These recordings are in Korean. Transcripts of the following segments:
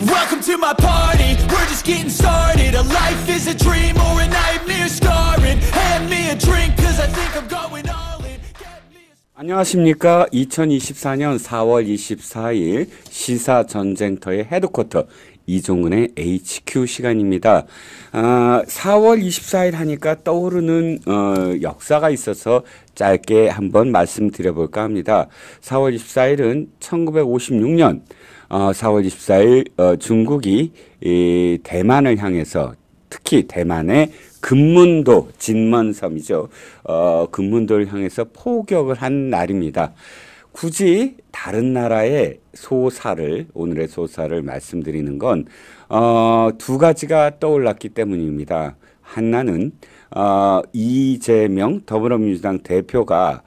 Welcome to my party, we're just getting started. A life is a dream or a nightmare scarring. Hand me a drink cause I think I'm going all in. 안녕하십니까. 2024년 4월 24일 시사전쟁터의 헤드쿼터 이종근의 HQ 시간입니다. 4월 24일 하니까 떠오르는 역사가 있어서 짧게 한번 말씀드려볼까 합니다. 4월 24일은 1956년 4월 24일 중국이 대만을 향해서 특히 대만의 금문도, 진먼섬이죠. 금문도를 향해서 포격을 한 날입니다. 굳이 다른 나라의 소사를, 오늘의 소사를 말씀드리는 건 두 가지가 떠올랐기 때문입니다. 하나는 이재명 더불어민주당 대표가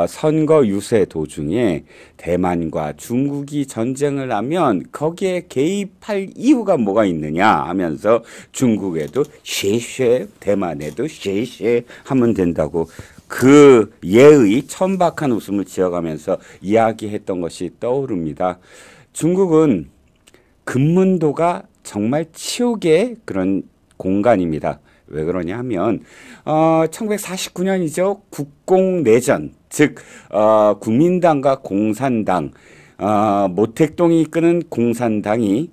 선거 유세 도중에 대만과 중국이 전쟁을 하면 거기에 개입할 이유가 뭐가 있느냐 하면서 중국에도 쉐쉐, 대만에도 쉐쉐 하면 된다고 그 예의 천박한 웃음을 지어가면서 이야기했던 것이 떠오릅니다. 중국은 금문도가 정말 치욕의 그런 공간입니다. 왜 그러냐 하면 1949년이죠. 국공내전, 즉 국민당과 공산당, 모택동이 이끄는 공산당이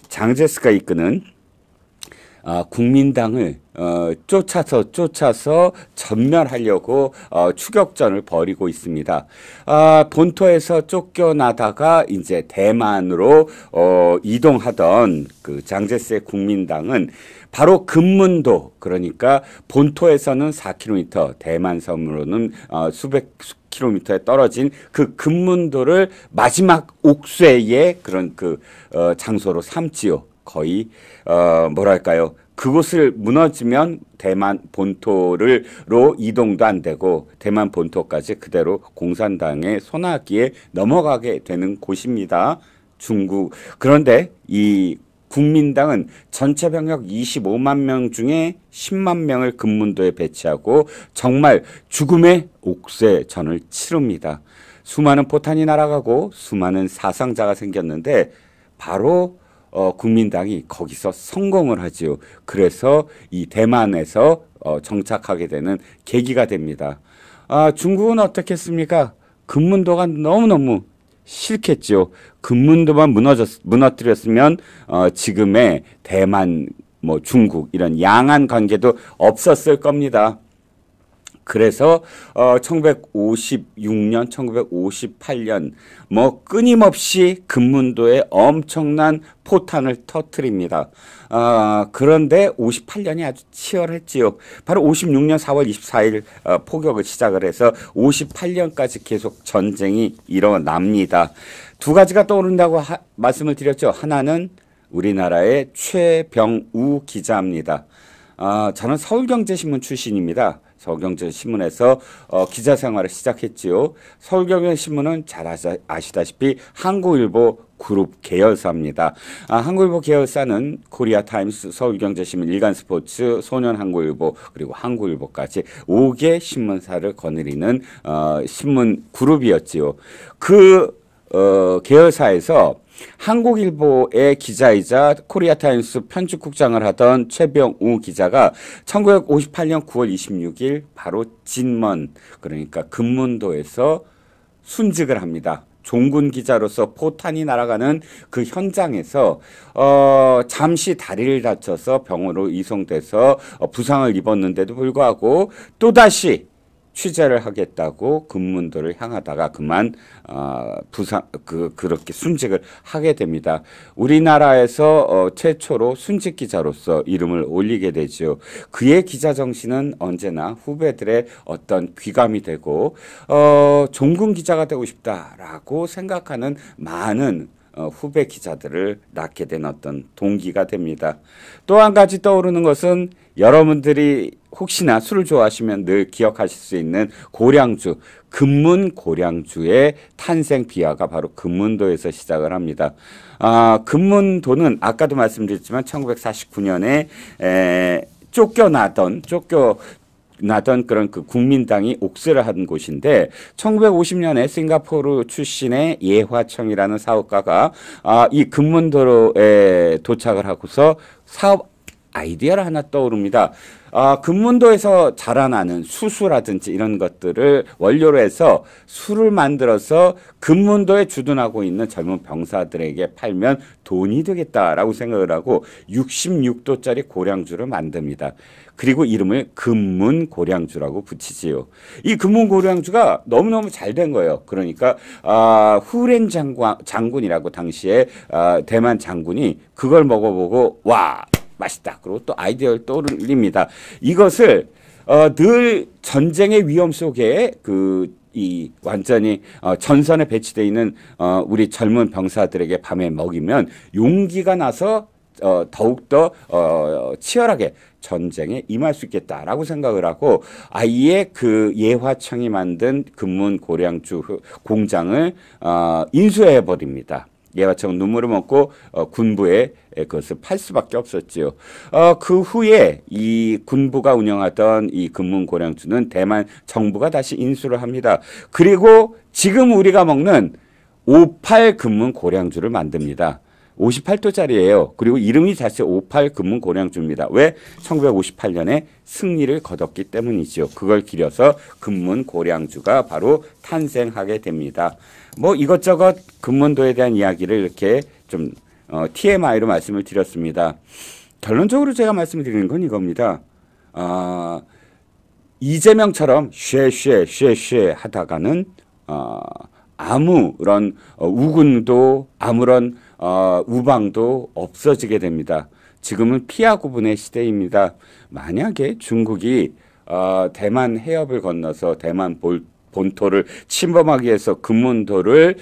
장제스가 이끄는 국민당을 쫓아서 전멸하려고 추격전을 벌이고 있습니다. 본토에서 쫓겨나다가 이제 대만으로 이동하던 그 장제스의 국민당은 바로 금문도, 그러니까 본토에서는 4km, 대만섬으로는 수백 킬로미터에 떨어진 그 금문도를 마지막 옥쇄의 그런 그 장소로 삼지요. 거의 뭐랄까요? 그곳을 무너지면 대만 본토로 이동도 안 되고 대만 본토까지 그대로 공산당의 손아귀에 넘어가게 되는 곳입니다. 중국. 그런데 이 국민당은 전체 병력 25만 명 중에 10만 명을 금문도에 배치하고 정말 죽음의 옥쇄전을 치릅니다. 수많은 포탄이 날아가고 수많은 사상자가 생겼는데 바로 국민당이 거기서 성공을 하지요. 그래서 이 대만에서 정착하게 되는 계기가 됩니다. 중국은 어떻겠습니까? 금문도가 너무너무 싫겠죠. 금문도만 무너뜨렸으면 지금의 대만, 뭐 중국 이런 양안 관계도 없었을 겁니다. 그래서 1956년, 1958년 뭐 끊임없이 금문도에 엄청난 포탄을 터뜨립니다. 그런데 58년이 아주 치열했지요. 바로 56년 4월 24일 포격을 시작을 해서 58년까지 계속 전쟁이 일어납니다. 두 가지가 떠오른다고 말씀을 드렸죠. 하나는 우리나라의 최병우 기자입니다. 저는 서울경제신문 출신입니다. 서울경제신문에서 기자 생활을 시작했지요. 서울경제신문은 잘 아시다시피 한국일보 그룹 계열사입니다. 한국일보 계열사는 코리아타임스, 서울경제신문, 일간스포츠, 소년한국일보 그리고 한국일보까지 5개 신문사를 거느리는 신문 그룹이었지요. 그 계열사에서 한국일보의 기자이자 코리아타임스 편집국장을 하던 최병우 기자가 1958년 9월 26일 바로 진먼, 그러니까 금문도에서 순직을 합니다. 종군 기자로서 포탄이 날아가는 그 현장에서 잠시 다리를 다쳐서 병원으로 이송돼서 부상을 입었는데도 불구하고 또다시 취재를 하겠다고 금문도를 향하다가 그만 그렇게 순직을 하게 됩니다. 우리나라에서 최초로 순직 기자로서 이름을 올리게 되죠. 그의 기자 정신은 언제나 후배들의 어떤 귀감이 되고 종군 기자가 되고 싶다라고 생각하는 많은 후배 기자들을 낳게 된 어떤 동기가 됩니다. 또 한 가지 떠오르는 것은 여러분들이 혹시나 술을 좋아하시면 늘 기억하실 수 있는 고량주, 금문 고량주의 탄생 비화가 바로 금문도에서 시작을 합니다. 금문도는 아까도 말씀드렸지만 1949년에 나던 그런 그 국민당이 옥세를 한 곳인데 1950년에 싱가포르 출신의 예화청이라는 사업가가 이 금문도로에 도착을 하고서 사업 아이디어를 하나 떠오릅니다. 금문도에서 자라나는 수수라든지 이런 것들을 원료로 해서 술을 만들어서 금문도에 주둔하고 있는 젊은 병사들에게 팔면 돈이 되겠다라고 생각을 하고 66도짜리 고량주를 만듭니다. 그리고 이름을 금문고량주라고 붙이지요. 이 금문고량주가 너무너무 잘 된 거예요. 그러니까 후렌 장군이라고 당시에 대만 장군이 그걸 먹어보고 와 맛있다. 그리고 또 아이디어를 떠올립니다. 이것을 늘 전쟁의 위험 속에 완전히 전선에 배치되어 있는 우리 젊은 병사들에게 밤에 먹이면 용기가 나서 더욱더 치열하게 전쟁에 임할 수 있겠다라고 생각을 하고 아예 그 예화청이 만든 금문고량주 공장을 인수해 버립니다. 예화청은 눈물을 먹고 군부에 그것을 팔 수밖에 없었지요. 그 후에 이 군부가 운영하던 이 금문고량주는 대만 정부가 다시 인수를 합니다. 그리고 지금 우리가 먹는 58 금문고량주를 만듭니다. 58도짜리예요. 그리고 이름이 자체 58 금문고량주입니다. 왜? 1958년에 승리를 거뒀기 때문이죠. 그걸 기려서 금문고량주가 바로 탄생하게 됩니다. 뭐 이것저것 금문도에 대한 이야기를 이렇게 좀 TMI로 말씀을 드렸습니다. 결론적으로 제가 말씀드리는 건 이겁니다. 이재명처럼 쉐쉐쉐쉐 하다가는 아무런 우군도 아무런 우방도 없어지게 됩니다. 지금은 피하 구분의 시대입니다. 만약에 중국이 대만 해협을 건너서 대만 본토를 침범하기 위해서 금문도를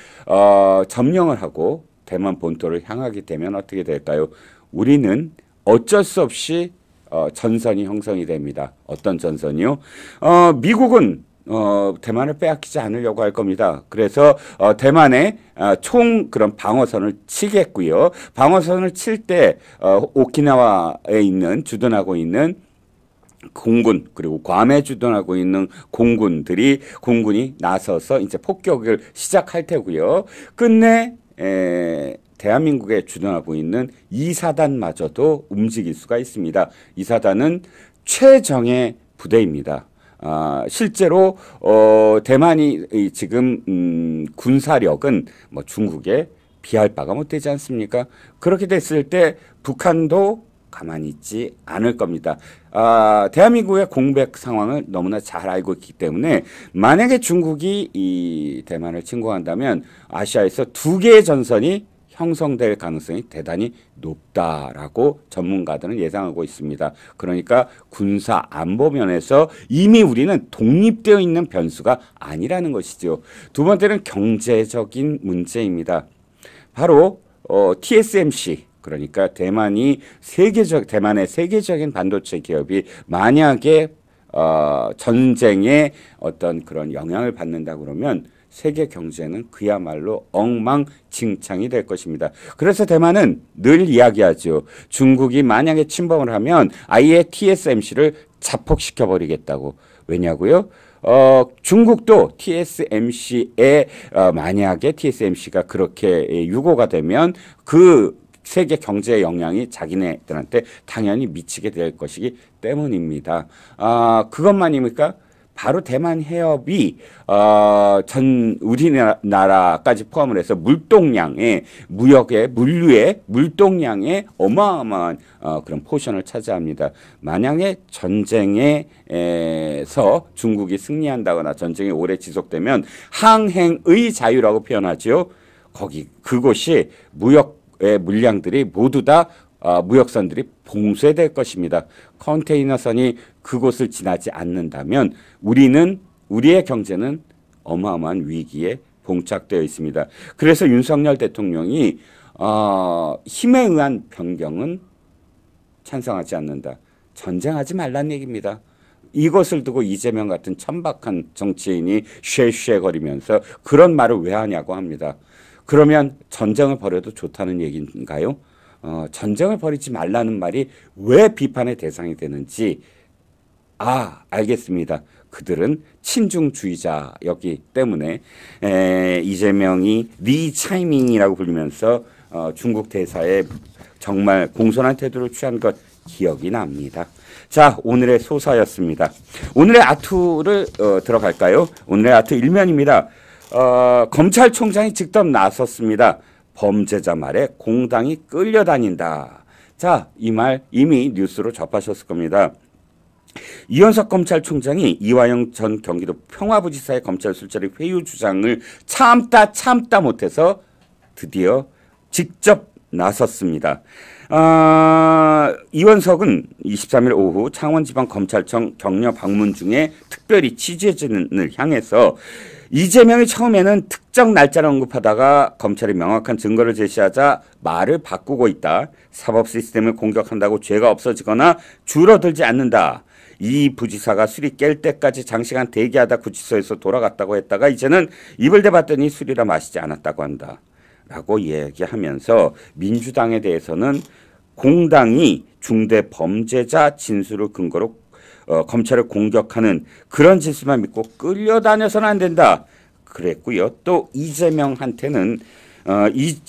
점령을 하고 대만 본토를 향하게 되면 어떻게 될까요? 우리는 어쩔 수 없이 전선이 형성이 됩니다. 어떤 전선이요? 미국은 대만을 빼앗기지 않으려고 할 겁니다. 그래서 대만에 총 그런 방어선을 치겠고요. 방어선을 칠 때 오키나와에 있는 주둔하고 있는 공군 그리고 괌에 주둔하고 있는 공군이 나서서 이제 폭격을 시작할 테고요. 끝내 대한민국에 주둔하고 있는 2사단마저도 움직일 수가 있습니다. 2사단은 최정예 부대입니다. 실제로 대만이 지금 군사력은 뭐 중국에 비할 바가 못 되지 않습니까? 그렇게 됐을 때 북한도 가만히 있지 않을 겁니다. 대한민국의 공백 상황을 너무나 잘 알고 있기 때문에 만약에 중국이 이 대만을 침공한다면 아시아에서 2개의 전선이 형성될 가능성이 대단히 높다라고 전문가들은 예상하고 있습니다. 그러니까 군사 안보 면에서 이미 우리는 독립되어 있는 변수가 아니라는 것이죠. 두 번째는 경제적인 문제입니다. 바로 TSMC 그러니까 대만의 세계적인 반도체 기업이 만약에 전쟁에 어떤 그런 영향을 받는다 그러면 세계 경제는 그야말로 엉망진창이 될 것입니다. 그래서 대만은 늘 이야기하죠. 중국이 만약에 침범을 하면 아예 TSMC를 자폭시켜 버리겠다고. 왜냐고요? 중국도 TSMC에 만약에 TSMC가 그렇게 유고가 되면 그 세계 경제의 영향이 자기네들한테 당연히 미치게 될 것이기 때문입니다. 그것만입니까? 바로 대만 해협이 전 우리나라까지 포함을 해서 물동량의 물류의 물동량의 어마어마한 그런 포션을 차지합니다. 만약에 전쟁에서 중국이 승리한다거나 전쟁이 오래 지속되면 항행의 자유라고 표현하죠. 그곳이 무역의 물량들이 모두 다 무역선들이 봉쇄될 것입니다. 컨테이너선이 그곳을 지나지 않는다면 우리의 경제는 어마어마한 위기에 봉착되어 있습니다. 그래서 윤석열 대통령이 힘에 의한 변경은 찬성하지 않는다. 전쟁하지 말란 얘기입니다. 이것을 두고 이재명 같은 천박한 정치인이 쉐쉐거리면서 그런 말을 왜 하냐고 합니다. 그러면 전쟁을 벌여도 좋다는 얘기인가요? 전쟁을 벌이지 말라는 말이 왜 비판의 대상이 되는지 알겠습니다. 그들은 친중주의자였기 때문에 이재명이 리 차이밍이라고 불리면서 중국 대사에 정말 공손한 태도를 취한 것 기억이 납니다. 자, 오늘의 소사였습니다. 오늘의 아투를 들어갈까요? 오늘의 아투 일면입니다. 검찰총장이 직접 나섰습니다. 범죄자 말에 공당이 끌려다닌다. 자, 이 말 이미 뉴스로 접하셨을 겁니다. 이원석 검찰총장이 이화영 전 경기도 평화부지사의 검찰 술자리 회유 주장을 참다 못해서 드디어 직접 나섰습니다. 이원석은 23일 오후 창원지방검찰청 격려 방문 중에 특별히 취재진을 향해서 이재명이 처음에는 특정 날짜를 언급하다가 검찰이 명확한 증거를 제시하자 말을 바꾸고 있다. 사법 시스템을 공격한다고 죄가 없어지거나 줄어들지 않는다. 이 부지사가 술이 깰 때까지 장시간 대기하다 구치소에서 돌아갔다고 했다가 이제는 입을 대봤더니 술이라 마시지 않았다고 한다. 라고 얘기하면서 민주당에 대해서는 공당이 중대 범죄자 진술을 근거로 검찰을 공격하는 그런 진술만 믿고 끌려다녀서는 안 된다. 그랬고요. 또 이재명한테는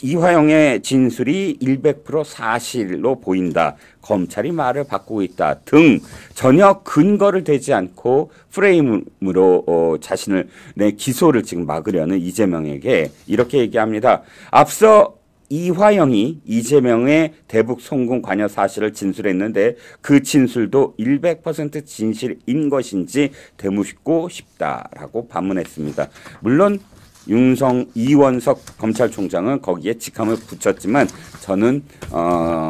이화영의 진술이 100% 사실로 보인다. 검찰이 말을 바꾸고 있다. 등 전혀 근거를 대지 않고 프레임으로 자신을 내 기소를 지금 막으려는 이재명에게 이렇게 얘기합니다. 앞서 이화영이 이재명의 대북 송금 관여 사실을 진술했는데 그 진술도 100% 진실인 것인지 되묻고 싶다라고 반문했습니다. 물론 이원석 검찰총장은 거기에 직함을 붙였지만 저는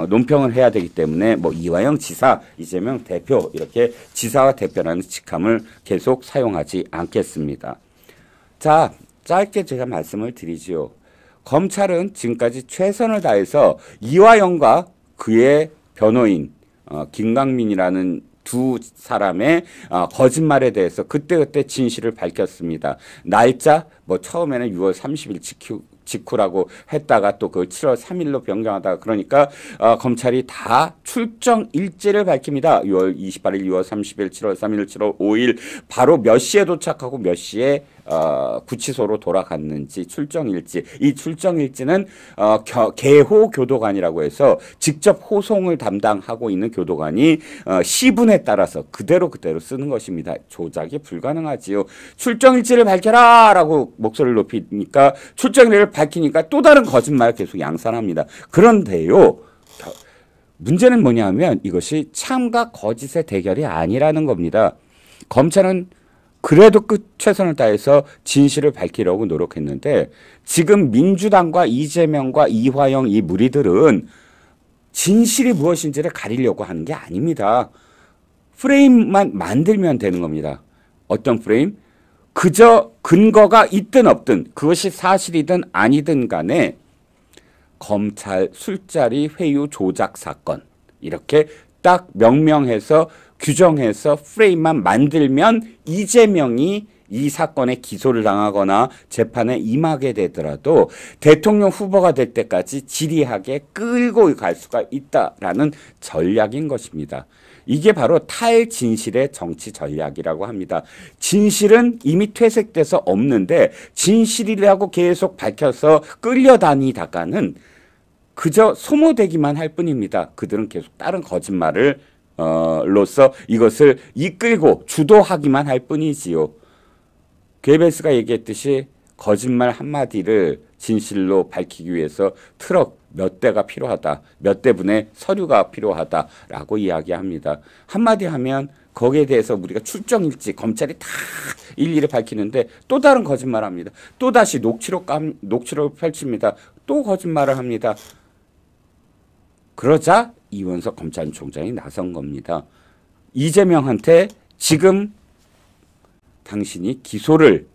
논평을 해야 되기 때문에 뭐 이화영 지사, 이재명 대표 이렇게 지사와 대표라는 직함을 계속 사용하지 않겠습니다. 자, 짧게 제가 말씀을 드리지요. 검찰은 지금까지 최선을 다해서 이화영과 그의 변호인 김강민이라는 두 사람의 거짓말에 대해서 그때그때 진실을 밝혔습니다. 날짜 뭐 처음에는 6월 30일 직후라고 했다가 또 그 7월 3일로 변경하다가 그러니까 검찰이 다 출정 일지를 밝힙니다. 6월 28일, 6월 30일, 7월 3일, 7월 5일 바로 몇 시에 도착하고 몇 시에 구치소로 돌아갔는지 출정 일지. 이 출정 일지는 개호 교도관이라고 해서 직접 호송을 담당하고 있는 교도관이 시분에 따라서 그대로 쓰는 것입니다. 조작이 불가능하지요. 출정 일지를 밝혀라라고 목소리를 높이니까 출정 일지를 밝히니까 또 다른 거짓말 계속 양산합니다. 그런데요. 문제는 뭐냐면 이것이 참과 거짓의 대결이 아니라는 겁니다. 검찰은 그래도 최선을 다해서 진실을 밝히려고 노력했는데 지금 민주당과 이재명과 이화영 이 무리들은 진실이 무엇인지를 가리려고 하는 게 아닙니다. 프레임만 만들면 되는 겁니다. 어떤 프레임? 그저 근거가 있든 없든 그것이 사실이든 아니든 간에 검찰 술자리 회유 조작 사건 이렇게 딱 명명해서 규정해서 프레임만 만들면 이재명이 이 사건에 기소를 당하거나 재판에 임하게 되더라도 대통령 후보가 될 때까지 지리하게 끌고 갈 수가 있다라는 전략인 것입니다. 이게 바로 탈진실의 정치 전략이라고 합니다. 진실은 이미 퇴색돼서 없는데 진실이라고 계속 밝혀서 끌려다니다가는 그저 소모되기만 할 뿐입니다. 그들은 계속 다른 거짓말을 로서 이것을 이끌고 주도하기만 할 뿐이지요. 괴벨스가 얘기했듯이 거짓말 한마디를 진실로 밝히기 위해서 트럭 몇 대가 필요하다. 몇 대분의 서류가 필요하다라고 이야기합니다. 한마디 하면 거기에 대해서 우리가 출정일지 검찰이 다 일일이 밝히는데 또 다른 거짓말합니다. 또다시 녹취록 펼칩니다. 또 거짓말을 합니다. 그러자 이원석 검찰총장이 나선 겁니다. 이재명한테 지금 당신이 기소를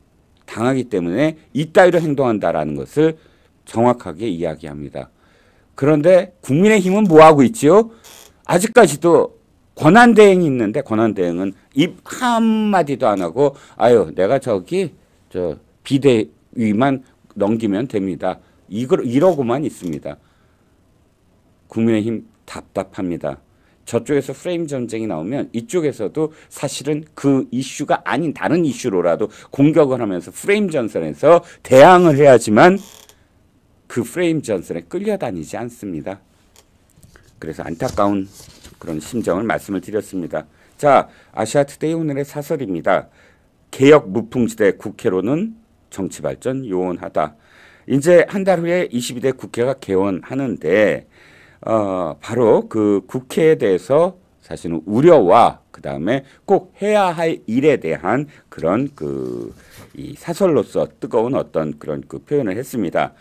당하기 때문에 이따위로 행동한다라는 것을 정확하게 이야기합니다. 그런데 국민의힘은 뭐하고 있지요? 아직까지도 권한대행이 있는데 권한대행은 입 한마디도 안 하고 내가 비대위만 넘기면 됩니다. 이러고만 있습니다. 국민의힘 답답합니다. 저쪽에서 프레임 전쟁이 나오면 이쪽에서도 사실은 그 이슈가 아닌 다른 이슈로라도 공격을 하면서 프레임 전선에서 대항을 해야지만 그 프레임 전선에 끌려다니지 않습니다. 그래서 안타까운 그런 심정을 말씀을 드렸습니다. 자, 아시아투데이 오늘의 사설입니다. 개혁 무풍지대 국회로는 정치발전 요원하다. 이제 한 달 후에 22대 국회가 개원하는데 바로 그 국회에 대해서 사실은 우려와 그 다음에 꼭 해야 할 일에 대한 그런 이 사설로서 뜨거운 어떤 그런 그 표현을 했습니다.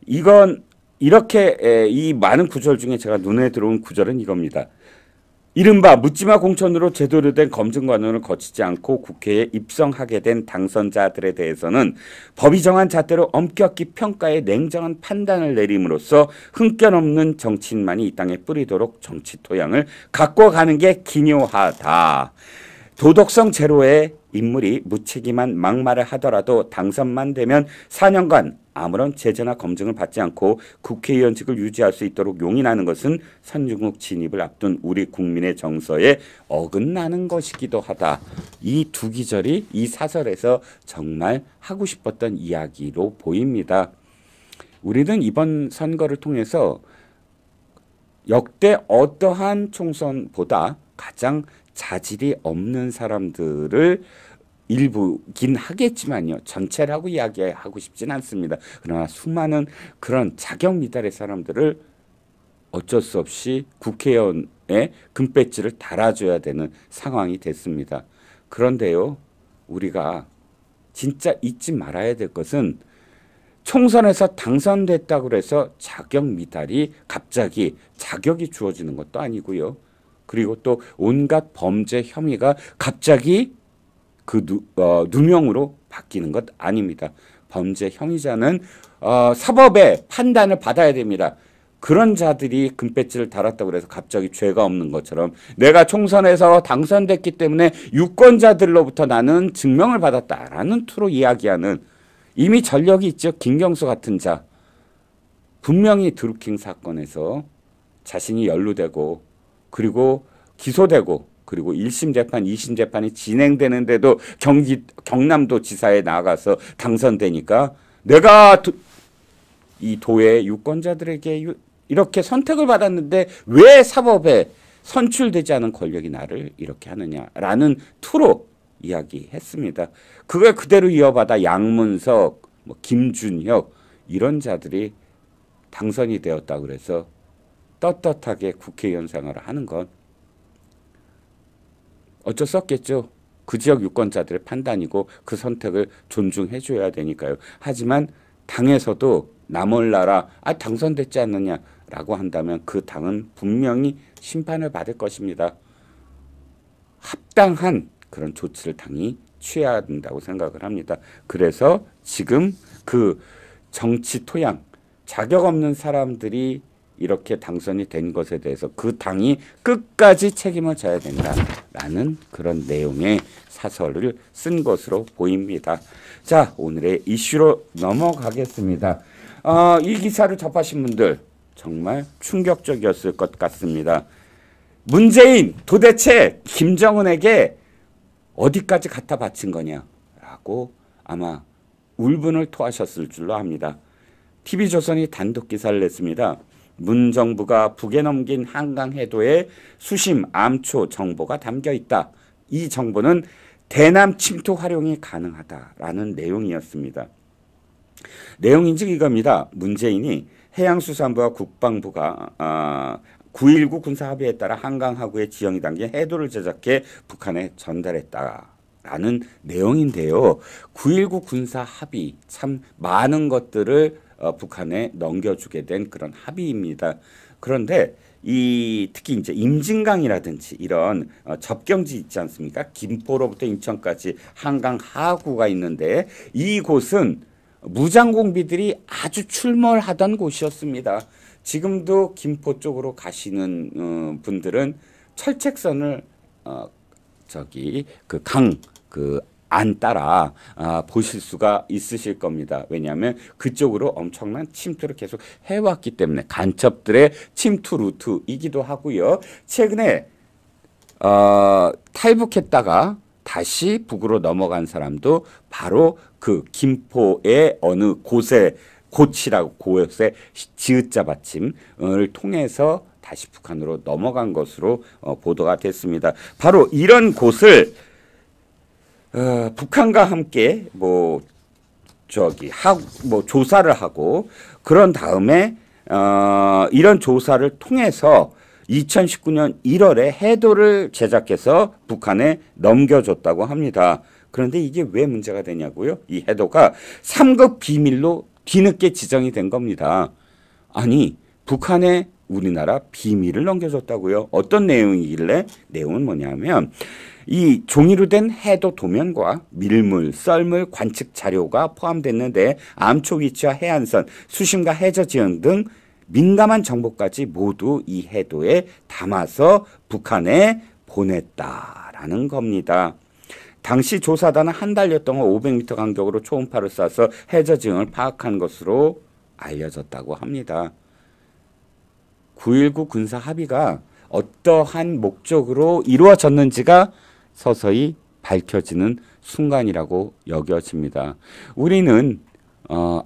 이건 이렇게 이 많은 구절 중에 제가 눈에 들어온 구절은 이겁니다. 이른바 묻지마 공천으로 제대로 된 검증관원을 거치지 않고 국회에 입성하게 된 당선자들에 대해서는 법이 정한 잣대로 엄격히 평가해 냉정한 판단을 내림으로써 흥견없는 정치인만이 이 땅에 뿌리도록 정치 토양을 갖고 가는 게 기묘하다. 도덕성 제로의 인물이 무책임한 막말을 하더라도 당선만 되면 4년간 아무런 제재나 검증을 받지 않고 국회의원직을 유지할 수 있도록 용인하는 것은 선진국 진입을 앞둔 우리 국민의 정서에 어긋나는 것이기도 하다. 이 두 기절이 이 사설에서 정말 하고 싶었던 이야기로 보입니다. 우리는 이번 선거를 통해서 역대 어떠한 총선보다 가장 자질이 없는 사람들을 일부긴 하겠지만요. 전체라고 이야기하고 싶진 않습니다. 그러나 수많은 그런 자격 미달의 사람들을 어쩔 수 없이 국회의원의 금배지를 달아줘야 되는 상황이 됐습니다. 그런데요. 우리가 진짜 잊지 말아야 될 것은 총선에서 당선됐다고 해서 자격 미달이 갑자기 자격이 주어지는 것도 아니고요. 그리고 또 온갖 범죄 혐의가 갑자기 그 누명으로 바뀌는 것 아닙니다. 범죄 혐의자는 사법의 판단을 받아야 됩니다. 그런 자들이 금배지를 달았다고 해서 갑자기 죄가 없는 것처럼 내가 총선에서 당선됐기 때문에 유권자들로부터 나는 증명을 받았다라는 투로 이야기하는 이미 전력이 있죠. 김경수 같은 자. 분명히 드루킹 사건에서 자신이 연루되고 그리고 기소되고 그리고 1심 재판, 2심 재판이 진행되는데도 경남도 지사에 나가서 당선되니까 내가 이 도의 유권자들에게 이렇게 선택을 받았는데 왜 사법에 선출되지 않은 권력이 나를 이렇게 하느냐라는 투로 이야기했습니다. 그걸 그대로 이어받아 양문석, 김준혁 이런 자들이 당선이 되었다고 그래서 떳떳하게 국회의원 생활을 하는 건 어쩔 수 없겠죠. 그 지역 유권자들의 판단이고 그 선택을 존중해 줘야 되니까요. 하지만 당에서도 나 몰라라 당선됐지 않느냐라고 한다면 그 당은 분명히 심판을 받을 것입니다. 합당한 그런 조치를 당이 취해야 된다고 생각을 합니다. 그래서 지금 그 정치 토양, 자격 없는 사람들이 이렇게 당선이 된 것에 대해서 그 당이 끝까지 책임을 져야 된다라는 그런 내용의 사설을 쓴 것으로 보입니다. 자, 오늘의 이슈로 넘어가겠습니다. 이 기사를 접하신 분들 정말 충격적이었을 것 같습니다. 문재인 도대체 김정은에게 어디까지 갖다 바친 거냐라고 아마 울분을 토하셨을 줄로 압니다. TV조선이 단독 기사를 냈습니다. 문 정부가 북에 넘긴 한강 해도에 수심 암초 정보가 담겨 있다. 이 정보는 대남 침투 활용이 가능하다라는 내용이었습니다. 내용인 즉 이겁니다. 문재인이 해양수산부와 국방부가 9.19 군사합의에 따라 한강 하구에 지형이 담긴 해도를 제작해 북한에 전달했다라는 내용인데요. 9.19 군사합의 참 많은 것들을 북한에 넘겨주게 된 그런 합의입니다. 그런데 특히 이제 임진강이라든지 이런 접경지 있지 않습니까? 김포로부터 인천까지 한강 하구가 있는데 이곳은 무장공비들이 아주 출몰하던 곳이었습니다. 지금도 김포 쪽으로 가시는 분들은 철책선을 안 따라 보실 수가 있으실 겁니다. 왜냐하면 그쪽으로 엄청난 침투를 계속 해왔기 때문에 간첩들의 침투 루트이기도 하고요. 최근에 탈북했다가 다시 북으로 넘어간 사람도 바로 그 김포의 어느 곳이라고 곳의 지읒자 받침을 통해서 다시 북한으로 넘어간 것으로 보도가 됐습니다. 바로 이런 곳을 북한과 함께 조사를 하고 그런 다음에 이런 조사를 통해서 2019년 1월에 해도를 제작해서 북한에 넘겨줬다고 합니다. 그런데 이게 왜 문제가 되냐고요? 이 해도가 3급 비밀로 뒤늦게 지정이 된 겁니다. 아니, 북한에 우리나라 비밀을 넘겨줬다고요? 어떤 내용이길래? 내용은 뭐냐면 이 종이로 된 해도 도면과 밀물, 썰물, 관측 자료가 포함됐는데 암초 위치와 해안선, 수심과 해저 지형 등 민감한 정보까지 모두 이 해도에 담아서 북한에 보냈다라는 겁니다. 당시 조사단은 한 달여 동안 500m 간격으로 초음파를 쏴서 해저 지형을 파악한 것으로 알려졌다고 합니다. 9.19 군사 합의가 어떠한 목적으로 이루어졌는지가 서서히 밝혀지는 순간이라고 여겨집니다. 우리는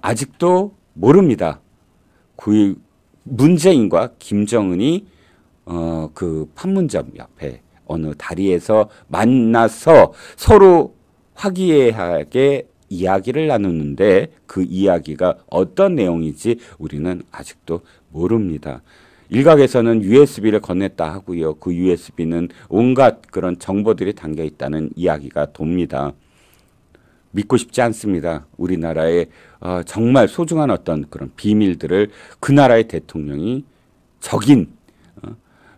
아직도 모릅니다. 문재인과 김정은이 그 판문점 옆에 어느 다리에서 만나서 서로 화기애애하게 이야기를 나누는데 그 이야기가 어떤 내용인지 우리는 아직도 모릅니다. 일각에서는 USB를 건넸다 하고요. 그 USB는 온갖 그런 정보들이 담겨 있다는 이야기가 돕니다. 믿고 싶지 않습니다. 우리나라의 정말 소중한 어떤 그런 비밀들을 그 나라의 대통령이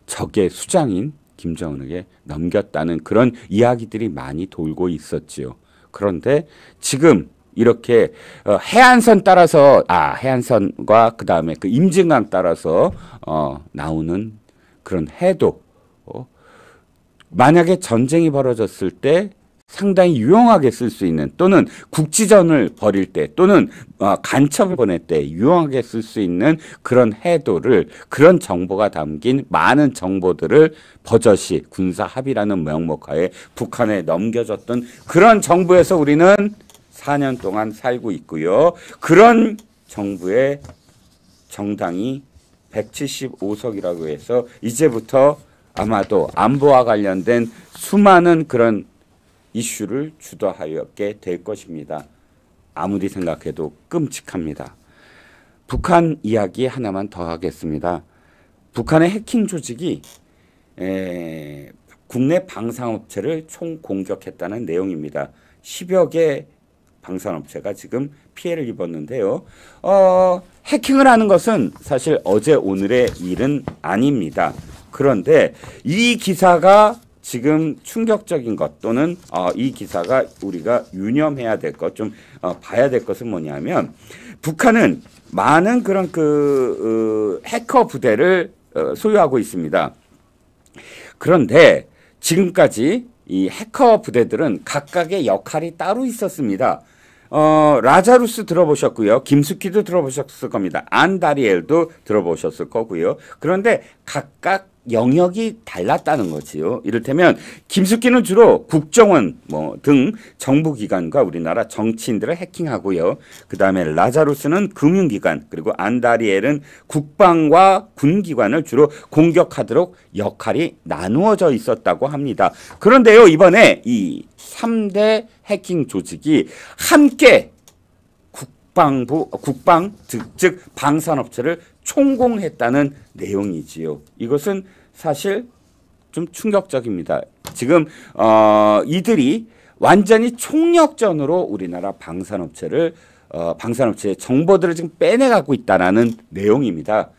적의 수장인 김정은에게 넘겼다는 그런 이야기들이 많이 돌고 있었지요. 그런데 지금 이렇게 해안선 따라서 해안선과 그 다음에 그 임진강 따라서 나오는 그런 해도 만약에 전쟁이 벌어졌을 때 상당히 유용하게 쓸 수 있는 또는 국지전을 벌일 때 또는 간첩을 보낼 때 유용하게 쓸 수 있는 그런 해도를 그런 정보가 담긴 많은 정보들을 버젓이 군사 합의라는 명목하에 북한에 넘겨줬던 그런 정부에서 우리는 4년 동안 살고 있고요. 그런 정부의 정당이 175석이라고 해서 이제부터 아마도 안보와 관련된 수많은 그런 이슈를 주도하였게 될 것입니다. 아무리 생각해도 끔찍합니다. 북한 이야기 하나만 더 하겠습니다. 북한의 해킹 조직이 국내 방산업체를 총 공격했다는 내용입니다. 10여 개 방산업체가 지금 피해를 입었는데요. 해킹을 하는 것은 사실 어제 오늘의 일은 아닙니다. 그런데 이 기사가 지금 충격적인 것 또는 이 기사가 우리가 유념해야 될 것, 좀 봐야 될 것은 뭐냐면 북한은 많은 그런 해커 부대를 소유하고 있습니다. 그런데 지금까지 이 해커 부대들은 각각의 역할이 따로 있었습니다. 라자루스 들어보셨고요. 김숙희도 들어보셨을 겁니다. 안다리엘도 들어보셨을 거고요. 그런데 각각 영역이 달랐다는 거지요. 이를테면 김숙희는 주로 국정원 등 정부기관과 우리나라 정치인들을 해킹하고요. 그 다음에 라자루스는 금융기관 그리고 안다리엘은 국방과 군기관을 주로 공격하도록 역할이 나누어져 있었다고 합니다. 그런데요, 이번에 이 3대 해킹 조직이 함께 국방 즉 방산업체를 총공했다는 내용이지요. 이것은 사실 좀 충격적입니다. 지금 이들이 완전히 총력전으로 우리나라 방산업체의 정보들을 지금 빼내가고 있다라는 내용입니다.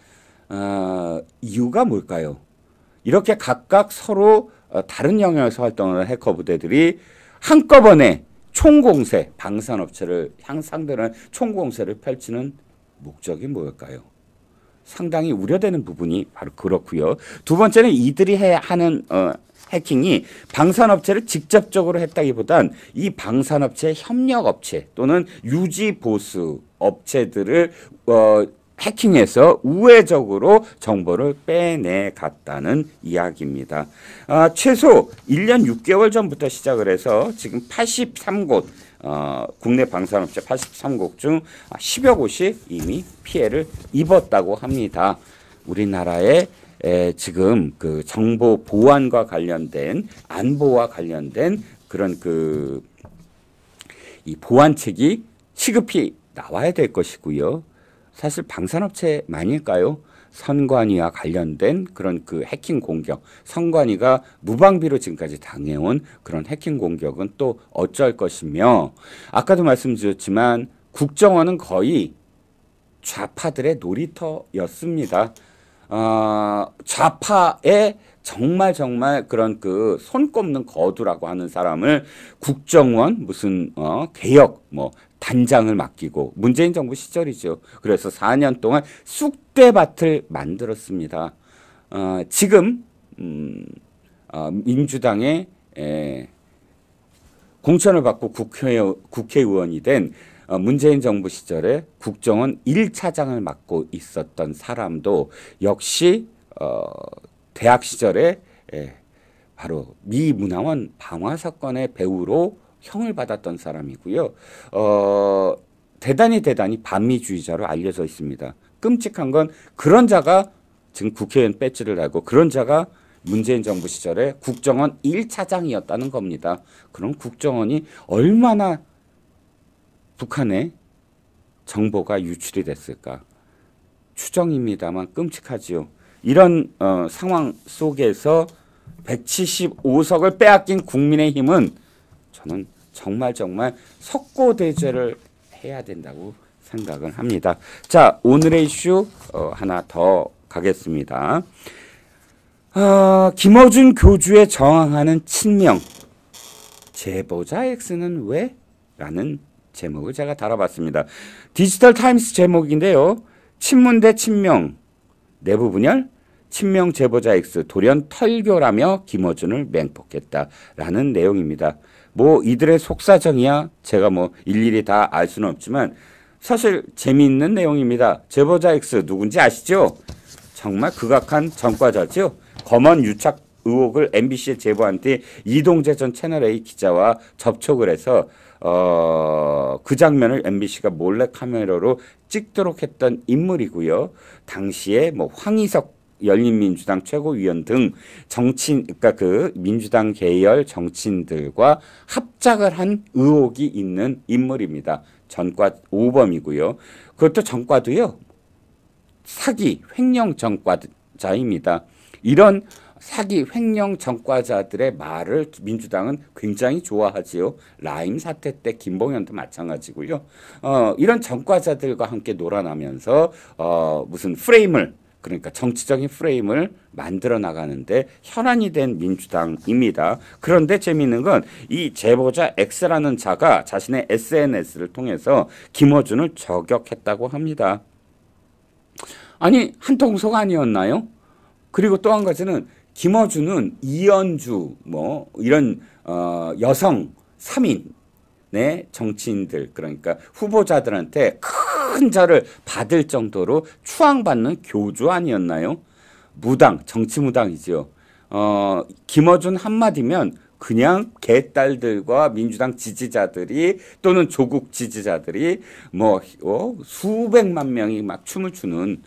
이유가 뭘까요? 이렇게 각각 서로 다른 영역에서 활동하는 해커 부대들이 한꺼번에 총공세, 방산업체를 상대로 한 총공세를 펼치는 목적이 뭘까요? 상당히 우려되는 부분이 바로 그렇고요. 두 번째는 이들이 하는 해킹이 방산업체를 직접적으로 했다기보단 이 방산업체의 협력업체 또는 유지보수 업체들을 해킹해서 우회적으로 정보를 빼내갔다는 이야기입니다. 최소 1년 6개월 전부터 시작을 해서 지금 83곳 국내 방산업체 83곳 중 10여 곳이 이미 피해를 입었다고 합니다. 우리나라의 지금 그 정보 보안과 관련된 안보와 관련된 그런 이 보안책이 시급히 나와야 될 것이고요. 사실 방산업체만일까요? 선관위와 관련된 그런 그 해킹 공격, 선관위가 무방비로 지금까지 당해온 그런 해킹 공격은 또 어쩔 것이며, 아까도 말씀드렸지만 국정원은 거의 좌파들의 놀이터였습니다. 좌파의 정말 그런 그 손꼽는 거두라고 하는 사람을 국정원 무슨 개혁 단장을 맡기고, 문재인 정부 시절이죠. 그래서 4년 동안 쑥대밭을 만들었습니다. 지금 민주당의 공천을 받고 국회의원이 된 문재인 정부 시절에 국정원 1차장을 맡고 있었던 사람도 역시 대학 시절에 바로 미 문화원 방화 사건의 배우로 형을 받았던 사람이고요. 대단히 반미주의자로 알려져 있습니다. 끔찍한 건 그런 자가 지금 국회의원 배지를 달고 그런 자가 문재인 정부 시절에 국정원 1차장이었다는 겁니다. 그럼 국정원이 얼마나 북한에 정보가 유출이 됐을까? 추정입니다만 끔찍하지요. 이런 상황 속에서 175석을 빼앗긴 국민의힘은 저는 정말 석고대죄를 해야 된다고 생각을 합니다. 자, 오늘의 이슈 하나 더 가겠습니다. 김어준 교주에 저항하는 친명 제보자 X는 왜? 라는 제목을 제가 달아봤습니다. 디지털 타임스 제목인데요. 친문 대 친명 내부 분열, 친명 제보자 X 돌연 털교라며 김어준을 맹폭했다라는 내용입니다. 이들의 속사정이야 제가 일일이 다 알 수는 없지만 사실 재미있는 내용입니다. 제보자 X 누군지 아시죠? 정말 극악한 전과자죠. 검언 유착 의혹을 MBC에 제보한 뒤 이동재 전 채널A 기자와 접촉을 해서 그 장면을 MBC가 몰래 카메라로 찍도록 했던 인물이고요. 당시에 황희석 열린민주당 최고위원 등 정치인, 그러니까 그 민주당 계열 정치인들과 합작을 한 의혹이 있는 인물입니다. 전과 5범이고요. 그것도 전과도요. 사기, 횡령 전과자입니다. 이런 사기, 횡령 전과자들의 말을 민주당은 굉장히 좋아하지요. 라임 사태 때 김봉현도 마찬가지고요. 이런 전과자들과 함께 놀아나면서 무슨 프레임을, 그러니까 정치적인 프레임을 만들어 나가는데 혈안이 된 민주당입니다. 그런데 재미있는 건 이 제보자 X라는 자가 자신의 SNS를 통해서 김어준을 저격했다고 합니다. 아니, 한통속 아니었나요? 그리고 또 한 가지는 김어준은 이현주 이런 여성 3인의 정치인들, 그러니까 후보자들한테 큰 절을 받을 정도로 추앙받는 교주 아니었나요? 무당, 정치 무당이죠. 김어준 한마디면 그냥 개딸들과 민주당 지지자들이 또는 조국 지지자들이 수백만 명이 막 춤을 추는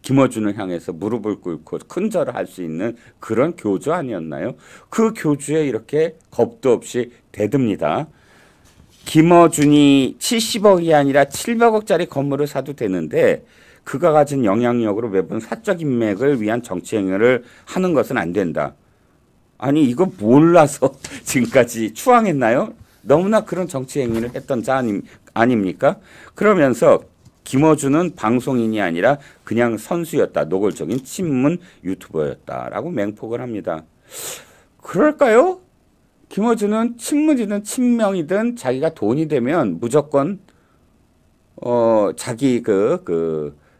김어준을 향해서 무릎을 꿇고 큰 절을 할 수 있는 그런 교주 아니었나요? 그 교주에 이렇게 겁도 없이 대듭니다. 김어준이 70억이 아니라 700억짜리 건물을 사도 되는데 그가 가진 영향력으로 매번 사적 인맥을 위한 정치 행위를 하는 것은 안 된다. 아니, 이거 몰라서 지금까지 추앙했나요? 너무나 그런 정치 행위를 했던 자 아닙니까? 그러면서 김어준은 방송인이 아니라 그냥 선수였다. 노골적인 친문 유튜버였다라고 맹폭을 합니다. 그럴까요? 김어준은 친문이든 친명이든 자기가 돈이 되면 무조건 자기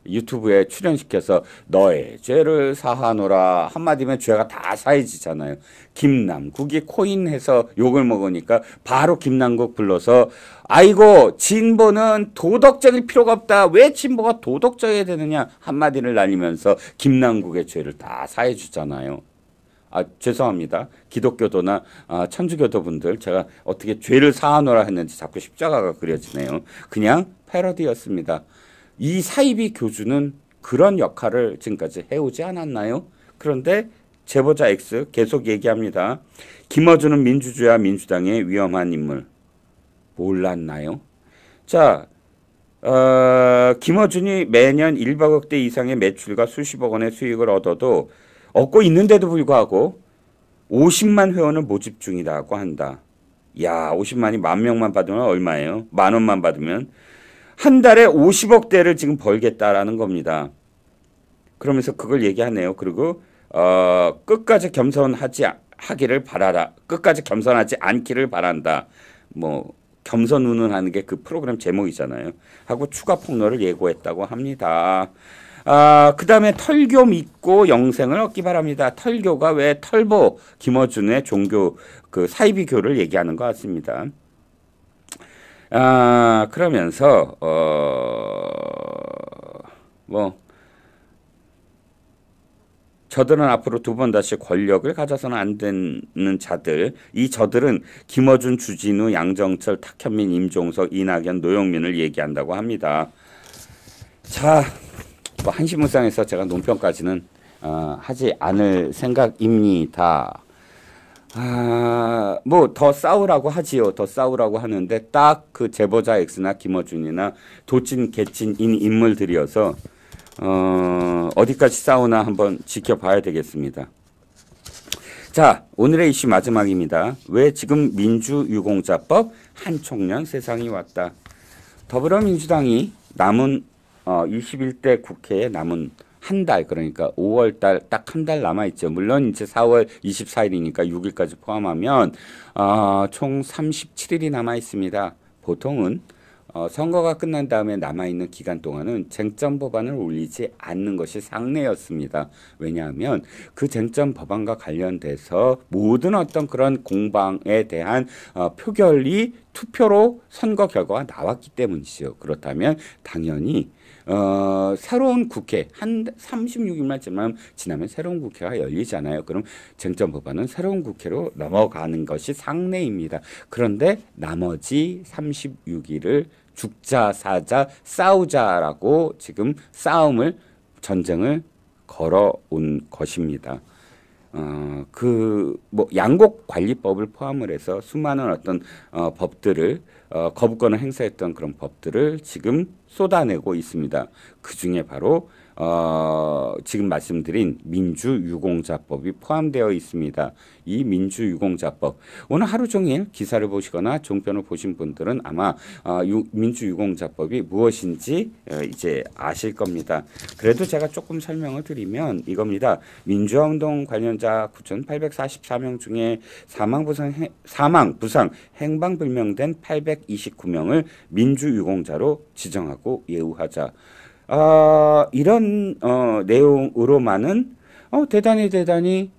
유튜브에 출연시켜서 너의 죄를 사하노라 한마디면 죄가 다 사해지잖아요. 김남국이 코인해서 욕을 먹으니까 바로 김남국 불러서 아이고 진보는 도덕적일 필요가 없다. 왜 진보가 도덕적이어야 되느냐 한마디를 날리면서 김남국의 죄를 다 사해주잖아요. 죄송합니다. 기독교도나 천주교도 분들 제가 어떻게 죄를 사하노라 했는지 자꾸 십자가가 그려지네요. 그냥 패러디였습니다. 이 사이비 교주는 그런 역할을 지금까지 해오지 않았나요? 그런데 제보자 X 계속 얘기합니다. 김어준은 민주주의와 민주당의 위험한 인물. 몰랐나요? 자, 김어준이 매년 1억대 이상의 매출과 수십억 원의 수익을 얻고 있는데도 불구하고 50만 회원을 모집 중이라고 한다. 야, 50만이 10,000명만 받으면 얼마예요? 10,000원만 받으면 한 달에 50억대를 지금 벌겠다라는 겁니다. 그러면서 그걸 얘기하네요. 그리고 끝까지 하기를 바라라. 끝까지 겸손하지 않기를 바란다. 뭐 겸손운운하는 게 그 프로그램 제목이잖아요. 하고 추가 폭로를 예고했다고 합니다. 그 다음에 털교 믿고 영생을 얻기 바랍니다. 털교가 왜 털보 김어준의 종교 그 사이비교를 얘기하는 것 같습니다. 그러면서 저들은 앞으로 두 번 다시 권력을 가져서는 안 되는 자들, 이 저들은 김어준, 주진우, 양정철, 탁현민, 임종석, 이낙연, 노영민을 얘기한다고 합니다. 자, 한시문상에서 제가 논평까지는 하지 않을 생각입니다. 더 싸우라고 하지요. 더 싸우라고 하는데 딱 그 제보자 X나 김어준이나 도찐 개찐인 인물들이어서 어디까지 싸우나 한번 지켜봐야 되겠습니다. 자, 오늘의 이슈 마지막입니다. 왜 지금 민주유공자법 한 총련 세상이 왔다. 더불어민주당이 남은 21대 국회에 남은 한 달, 그러니까 5월달 딱 한 달 남아있죠. 물론 이제 4월 24일이니까 6일까지 포함하면 총 37일이 남아있습니다. 보통은 선거가 끝난 다음에 남아있는 기간 동안은 쟁점 법안을 올리지 않는 것이 상례였습니다. 왜냐하면 그 쟁점 법안과 관련돼서 모든 어떤 그런 공방에 대한 표결이 투표로 선거 결과가 나왔기 때문이죠. 그렇다면 당연히 새로운 국회 한 36일만 지나면 새로운 국회가 열리잖아요. 그럼 쟁점 법안은 새로운 국회로 넘어가는 것이 상례입니다. 그런데 나머지 36일을 죽자 사자 싸우자라고 지금 전쟁을 걸어온 것입니다. 양곡관리법을 포함을 해서 수많은 어떤 법들을 거부권을 행사했던 그런 법들을 지금 쏟아내고 있습니다. 그 중에 바로 지금 말씀드린 민주유공자법이 포함되어 있습니다. 이 민주유공자법 오늘 하루 종일 기사를 보시거나 종편을 보신 분들은 아마 민주유공자법이 무엇인지 이제 아실 겁니다. 그래도 제가 조금 설명을 드리면 이겁니다. 민주화운동 관련자 9,844명 중에 사망, 부상, 행방불명된 829명을 민주유공자로 지정하고 예우하자. 이런 내용으로만은 대단히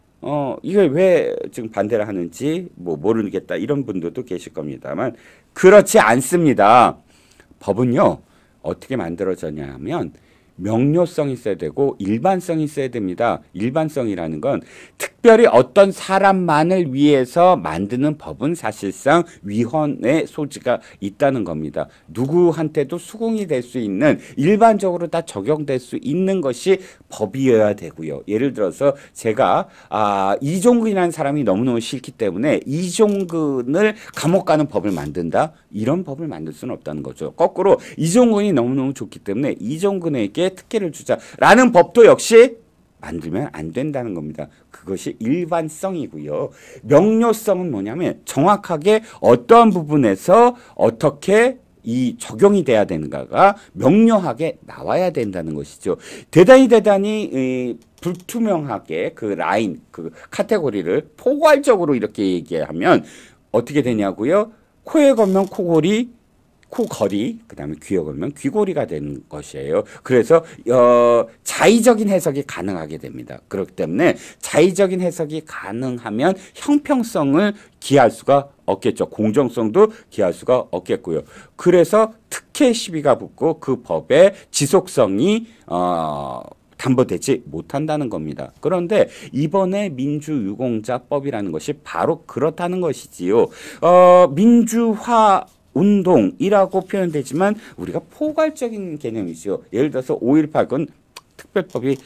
이걸 왜 지금 반대를 하는지 모르겠다 이런 분들도 계실 겁니다만 그렇지 않습니다. 법은요 어떻게 만들어졌냐 하면 명료성이 있어야 되고 일반성이 있어야 됩니다. 일반성이라는 건 특별히 어떤 사람만을 위해서 만드는 법은 사실상 위헌의 소지가 있다는 겁니다. 누구한테도 수긍이 될 수 있는 일반적으로 다 적용될 수 있는 것이 법이어야 되고요. 예를 들어서 제가 이종근이라는 사람이 너무너무 싫기 때문에 이종근을 감옥 가는 법을 만든다? 이런 법을 만들 수는 없다는 거죠. 거꾸로 이종근이 너무너무 좋기 때문에 이종근에게 특혜를 주자라는 법도 역시 만들면 안 된다는 겁니다. 그것이 일반성이고요. 명료성은 뭐냐면 정확하게 어떠한 부분에서 어떻게 이 적용이 돼야 되는가가 명료하게 나와야 된다는 것이죠. 대단히 불투명하게 그 라인, 그 카테고리를 포괄적으로 이렇게 얘기하면 어떻게 되냐고요? 코에 걸면 코골이, 코걸이, 그다음에 귀에 걸면 귀고리가 되는 것이에요. 그래서 자의적인 해석이 가능하게 됩니다. 그렇기 때문에 자의적인 해석이 가능하면 형평성을 기할 수가 없겠죠. 공정성도 기할 수가 없겠고요. 그래서 특혜 시비가 붙고 그 법의 지속성이 담보되지 못한다는 겁니다. 그런데 이번에 민주유공자법이라는 것이 바로 그렇다는 것이지요. 민주화 운동이라고 표현되지만 우리가 포괄적인 개념이죠. 예를 들어서 5.18건 특별법이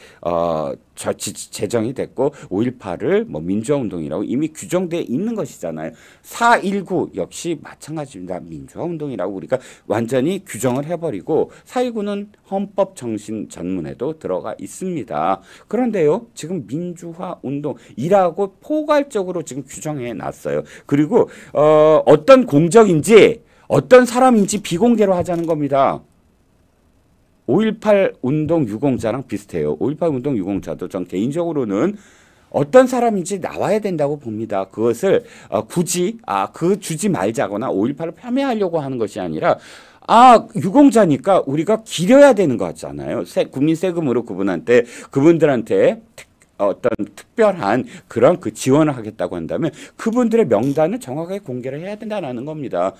제정이 됐고 5.18을 뭐 민주화운동이라고 이미 규정되어 있는 것이잖아요. 4.19 역시 마찬가지입니다. 민주화운동이라고 우리가 완전히 규정을 해버리고 4.19는 헌법 정신 전문에도 들어가 있습니다. 그런데요, 지금 민주화운동이라고 포괄적으로 지금 규정해 놨어요. 그리고 어떤 공적인지 어떤 사람인지 비공개로 하자는 겁니다. 5.18 운동 유공자랑 비슷해요. 5.18 운동 유공자도 전 개인적으로는 어떤 사람인지 나와야 된다고 봅니다. 그것을 굳이 그 주지 말자거나 5.18을 폄훼하려고 하는 것이 아니라 유공자니까 우리가 기려야 되는 거 같잖아요. 국민 세금으로 그분들한테 어떤 특별한 그런 그 지원을 하겠다고 한다면 그분들의 명단을 정확하게 공개를 해야 된다는 겁니다.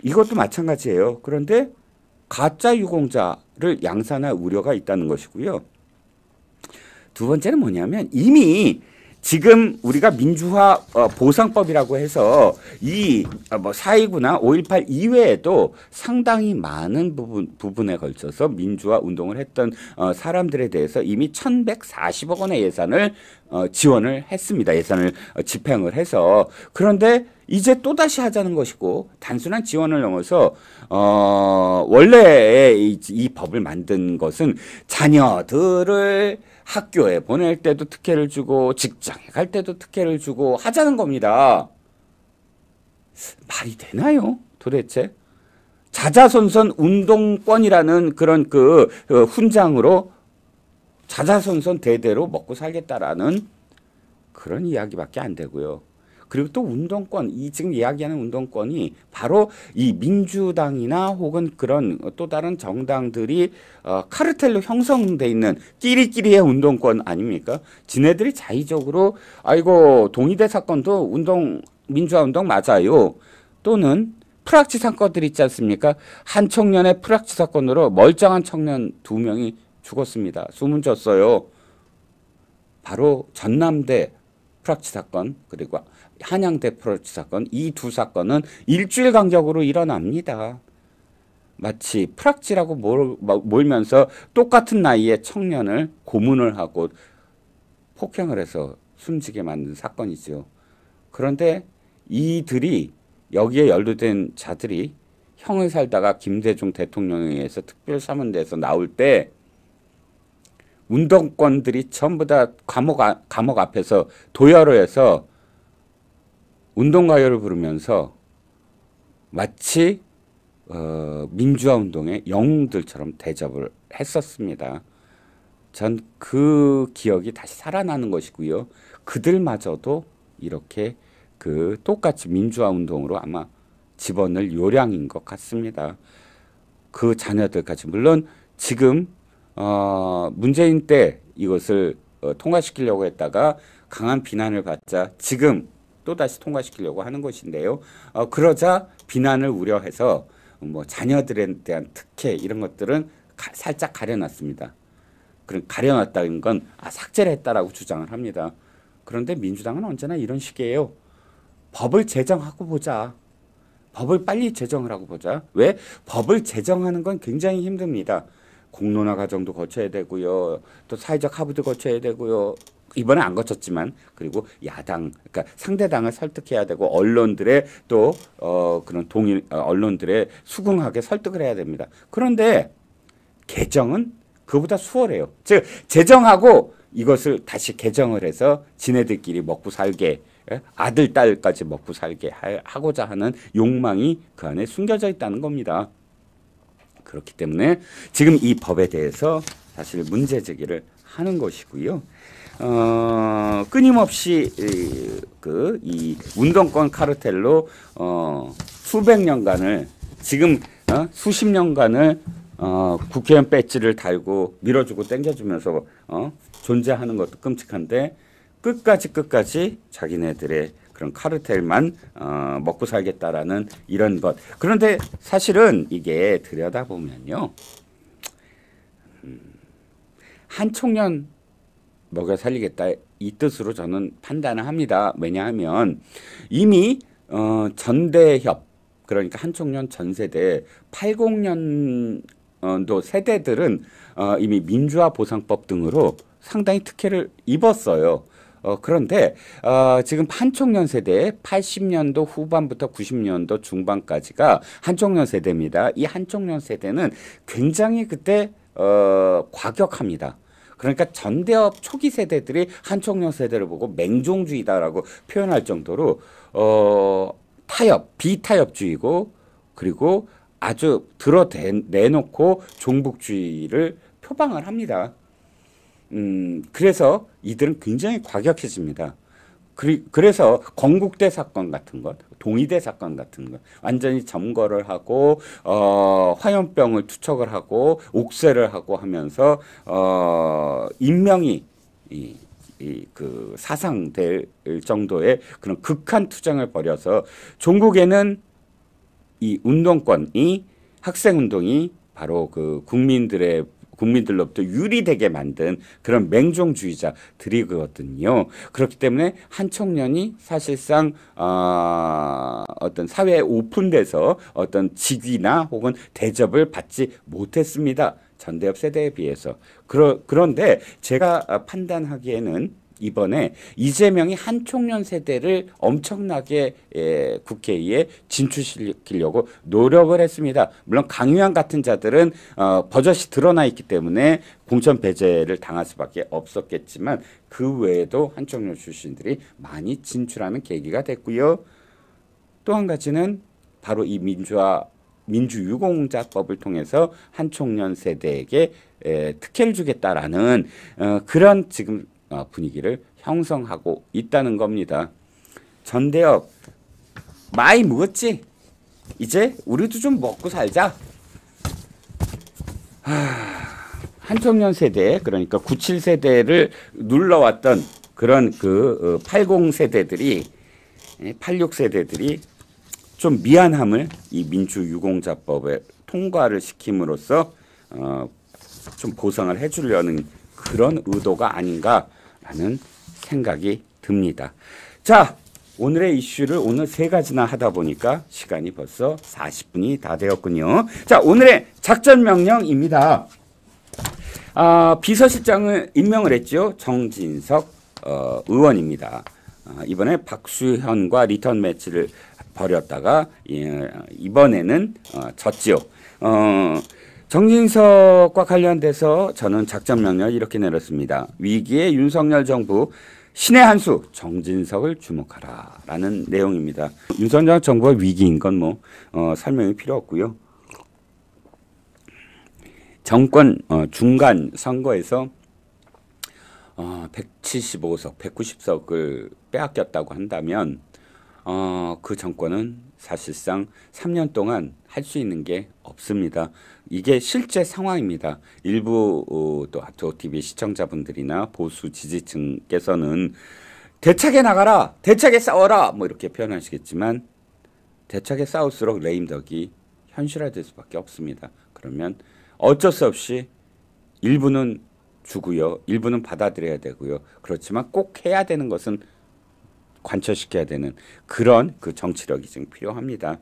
이것도 마찬가지예요. 그런데 가짜 유공자를 양산할 우려가 있다는 것이고요. 두 번째는 뭐냐면 이미 지금 우리가 민주화 보상법이라고 해서 이 4.29나 5.18 이외에도 상당히 많은 부분에 걸쳐서 민주화 운동을 했던 사람들에 대해서 이미 1,140억 원의 예산을 지원을 했습니다. 예산을 집행을 해서. 그런데 이제 또다시 하자는 것이고 단순한 지원을 넘어서 원래 이 법을 만든 것은 자녀들을 학교에 보낼 때도 특혜를 주고 직장에 갈 때도 특혜를 주고 하자는 겁니다. 말이 되나요? 도대체? 자자손손 운동권이라는 그런 훈장으로 자자손손 대대로 먹고 살겠다라는 그런 이야기밖에 안 되고요. 그리고 또 운동권, 지금 이야기하는 운동권이 바로 이 민주당이나 혹은 그런 또 다른 정당들이 카르텔로 형성돼 있는 끼리끼리의 운동권 아닙니까? 지네들이 자의적으로 동의대 사건도 민주화 운동 맞아요. 또는 프락치 사건들 있지 않습니까? 한 청년의 프락치 사건으로 멀쩡한 청년 2명이 죽었습니다. 숨은 졌어요. 바로 전남대 프락치 사건 그리고 한양대 프락치 사건, 이 두 사건은 일주일 간격으로 일어납니다. 마치 프락치라고 몰면서 똑같은 나이의 청년을 고문을 하고 폭행을 해서 숨지게 만든 사건이죠. 그런데 이들이 여기에 연루된 자들이 형을 살다가 김대중 대통령에 의해서 특별사면대에서 나올 때 운동권들이 전부 다 감옥 앞에서 도열을 해서 운동가요를 부르면서 마치 민주화 운동의 영웅들처럼 대접을 했었습니다. 전 그 기억이 다시 살아나는 것이고요. 그들마저도 이렇게 똑같이 민주화 운동으로 아마 집어넣을 요량인 것 같습니다. 그 자녀들까지 물론 지금 문재인 때 이것을 통과시키려고 했다가 강한 비난을 받자 지금 또다시 통과시키려고 하는 것인데요. 그러자 비난을 우려해서 자녀들에 대한 특혜 이런 것들은 살짝 가려놨습니다. 그럼 가려놨다는 건 삭제를 했다라고 주장을 합니다. 그런데 민주당은 언제나 이런 식이에요. 법을 제정하고 보자. 법을 빨리 제정을 하고 보자. 왜? 법을 제정하는 건 굉장히 힘듭니다. 공론화 과정도 거쳐야 되고요. 또 사회적 합의도 거쳐야 되고요. 이번에 안 거쳤지만 그리고 야당 그러니까 상대당을 설득해야 되고 언론들의 또 그런 언론들의 수긍하게 설득을 해야 됩니다. 그런데 개정은 그보다 수월해요. 즉 제정하고 이것을 다시 개정을 해서 지네들끼리 먹고 살게 아들 딸까지 먹고 살게 하고자 하는 욕망이 그 안에 숨겨져 있다는 겁니다. 그렇기 때문에 지금 이 법에 대해서 사실 문제 제기를 하는 것이고요. 끊임없이 이 운동권 카르텔로 수백 년간을 지금 수십 년간을 국회의원 배지를 달고 밀어주고 땡겨주면서 존재하는 것도 끔찍한데 끝까지 자기네들의 그런 카르텔만 먹고 살겠다라는 이런 것. 그런데 사실은 이게 들여다보면요. 한 청년 먹여 살리겠다 이 뜻으로 저는 판단을 합니다. 왜냐하면 이미 전대협 그러니까 한총련 전 세대 80년도 세대들은 이미 민주화 보상법 등으로 상당히 특혜를 입었어요. 그런데 지금 한총련 세대 80년도 후반부터 90년도 중반까지가 한총련 세대입니다. 이 한총련 세대는 굉장히 그때 과격합니다. 그러니까 전대협 초기 세대들이 한총련 세대를 보고 맹종주의다라고 표현할 정도로 비타협주의고 그리고 아주 내놓고 종북주의를 표방을 합니다. 그래서 이들은 굉장히 과격해집니다. 그래서 건국대 사건 같은 것, 동의대 사건 같은 것, 완전히 점거를 하고, 화염병을 투척을 하고, 옥쇄를 하고 하면서, 인명이, 그 사상될 정도의 그런 극한 투쟁을 벌여서 종국에는 이 운동권이 학생운동이 바로 그 국민들로부터 유리되게 만든 그런 맹종주의자들이거든요. 그렇기 때문에 한 청년이 사실상 어떤 사회에 오픈돼서 어떤 직위나 혹은 대접을 받지 못했습니다. 전대협 세대에 비해서. 그런데 제가 판단하기에는 이번에 이재명이 한총련 세대를 엄청나게 국회에 진출시키려고 노력을 했습니다. 물론 강유한 같은 자들은 버젓이 드러나 있기 때문에 공천 배제를 당할 수밖에 없었겠지만 그 외에도 한총련 출신들이 많이 진출하는 계기가 됐고요. 또 한 가지는 바로 이 민주유공자법을 통해서 한총련 세대에게 특혜를 주겠다라는 그런 지금 분위기를 형성하고 있다는 겁니다. 전대협 많이 묵었지? 이제 우리도 좀 먹고 살자. 한총련 세대 그러니까 97세대를 눌러왔던 그런 그 80세대들이 86세대들이 좀 미안함을 이 민주유공자법에 통과를 시킴으로써 좀 보상을 해주려는 그런 의도가 아닌가라는 생각이 듭니다. 자, 오늘의 이슈를 오늘 3가지나 하다 보니까 시간이 벌써 40분이 다 되었군요. 자, 오늘의 작전 명령입니다. 비서실장을 임명을 했죠. 정진석 의원입니다. 이번에 박수현과 리턴 매치를 벌였다가 이번에는 졌지요. 정진석과 관련돼서 저는 작전 명령을 이렇게 내렸습니다. 위기의 윤석열 정부 신의 한 수 정진석을 주목하라 라는 내용입니다. 윤석열 정부가 위기인 건 뭐 설명이 필요 없고요. 정권 중간 선거에서 175석, 190석을 빼앗겼다고 한다면 그 정권은 사실상 3년 동안 할 수 있는 게 없습니다. 이게 실제 상황입니다. 일부 또 아토TV 시청자분들이나 보수 지지층께서는 대차게 나가라, 대차게 싸워라 뭐 이렇게 표현하시겠지만 대차게 싸울수록 레임덕이 현실화될 수밖에 없습니다. 그러면 어쩔 수 없이 일부는 주고요. 일부는 받아들여야 되고요. 그렇지만 꼭 해야 되는 것은 관철시켜야 되는 그런 그 정치력이 지금 필요합니다.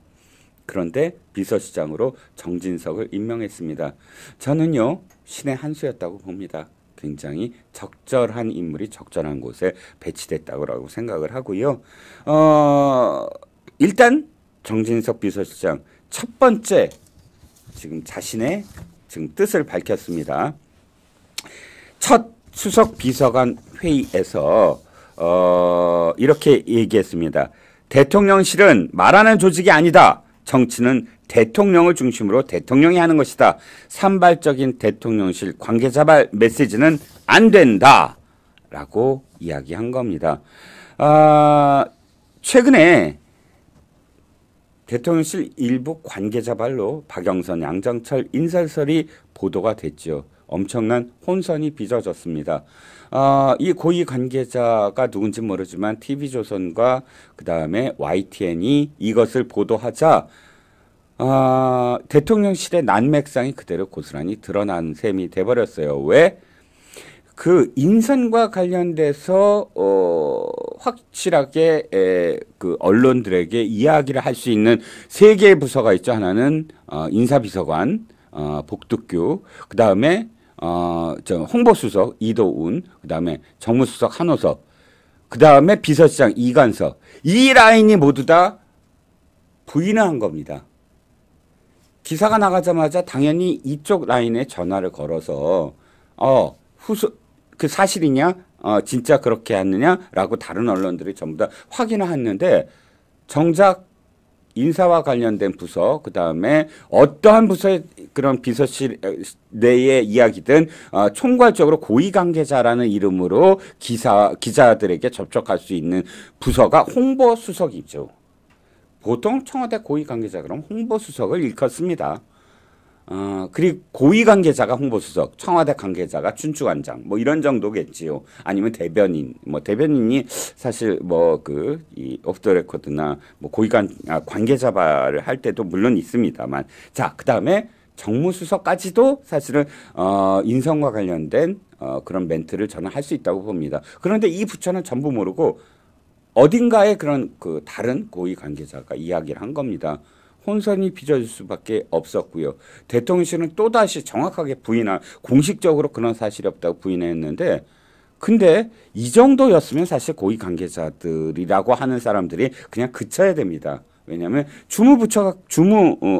그런데 비서실장으로 정진석을 임명했습니다. 저는요. 신의 한 수였다고 봅니다. 굉장히 적절한 인물이 적절한 곳에 배치됐다고 생각을 하고요. 일단 정진석 비서실장 첫 번째 지금 자신의 지금 뜻을 밝혔습니다. 첫 수석 비서관 회의에서 이렇게 얘기했습니다. 대통령실은 말하는 조직이 아니다. 정치는 대통령을 중심으로 대통령이 하는 것이다. 산발적인 대통령실 관계자발 메시지는 안 된다. 라고 이야기한 겁니다. 최근에 대통령실 일부 관계자 발로 박영선, 양정철 인사설이 보도가 됐죠. 엄청난 혼선이 빚어졌습니다. 이 고위 관계자가 누군지 모르지만 TV조선과 그 다음에 YTN이 이것을 보도하자 대통령실의 난맥상이 그대로 고스란히 드러난 셈이 돼버렸어요. 왜? 그 인선과 관련돼서 확실하게 그 언론들에게 이야기를 할 수 있는 세 개의 부서가 있죠. 하나는 인사비서관 복득규, 그 다음에 홍보수석 이도운, 그 다음에 정무수석 한호섭, 그 다음에 비서실장 이관석. 이 라인이 모두 다 부인을 한 겁니다. 기사가 나가자마자 당연히 이쪽 라인에 전화를 걸어서 그 사실이냐? 진짜 그렇게 했느냐라고 다른 언론들이 전부 다 확인을 했는데 정작 인사와 관련된 부서, 그 다음에 어떠한 부서의 그런 비서실 내의 이야기든 총괄적으로 고위 관계자라는 이름으로 기자들에게 접촉할 수 있는 부서가 홍보수석이죠. 보통 청와대 고위 관계자 그럼 홍보수석을 일컫습니다. 그리고 고위 관계자가 홍보수석, 청와대 관계자가 춘추관장, 뭐 이런 정도겠지요. 아니면 대변인, 뭐 대변인이 사실 이 오프 더 레코드나 뭐 관계자발을 할 때도 물론 있습니다만, 자, 그 다음에 정무수석까지도 사실은 인선과 관련된 그런 멘트를 저는 할 수 있다고 봅니다. 그런데 이 부처는 전부 모르고 어딘가에 그런 그 다른 고위 관계자가 이야기를 한 겁니다. 혼선이 빚어질 수밖에 없었고요. 대통령실은 또다시 정확하게 공식적으로 그런 사실이 없다고 부인했는데, 근데 이 정도였으면 사실 고위 관계자들이라고 하는 사람들이 그냥 그쳐야 됩니다. 왜냐하면 주무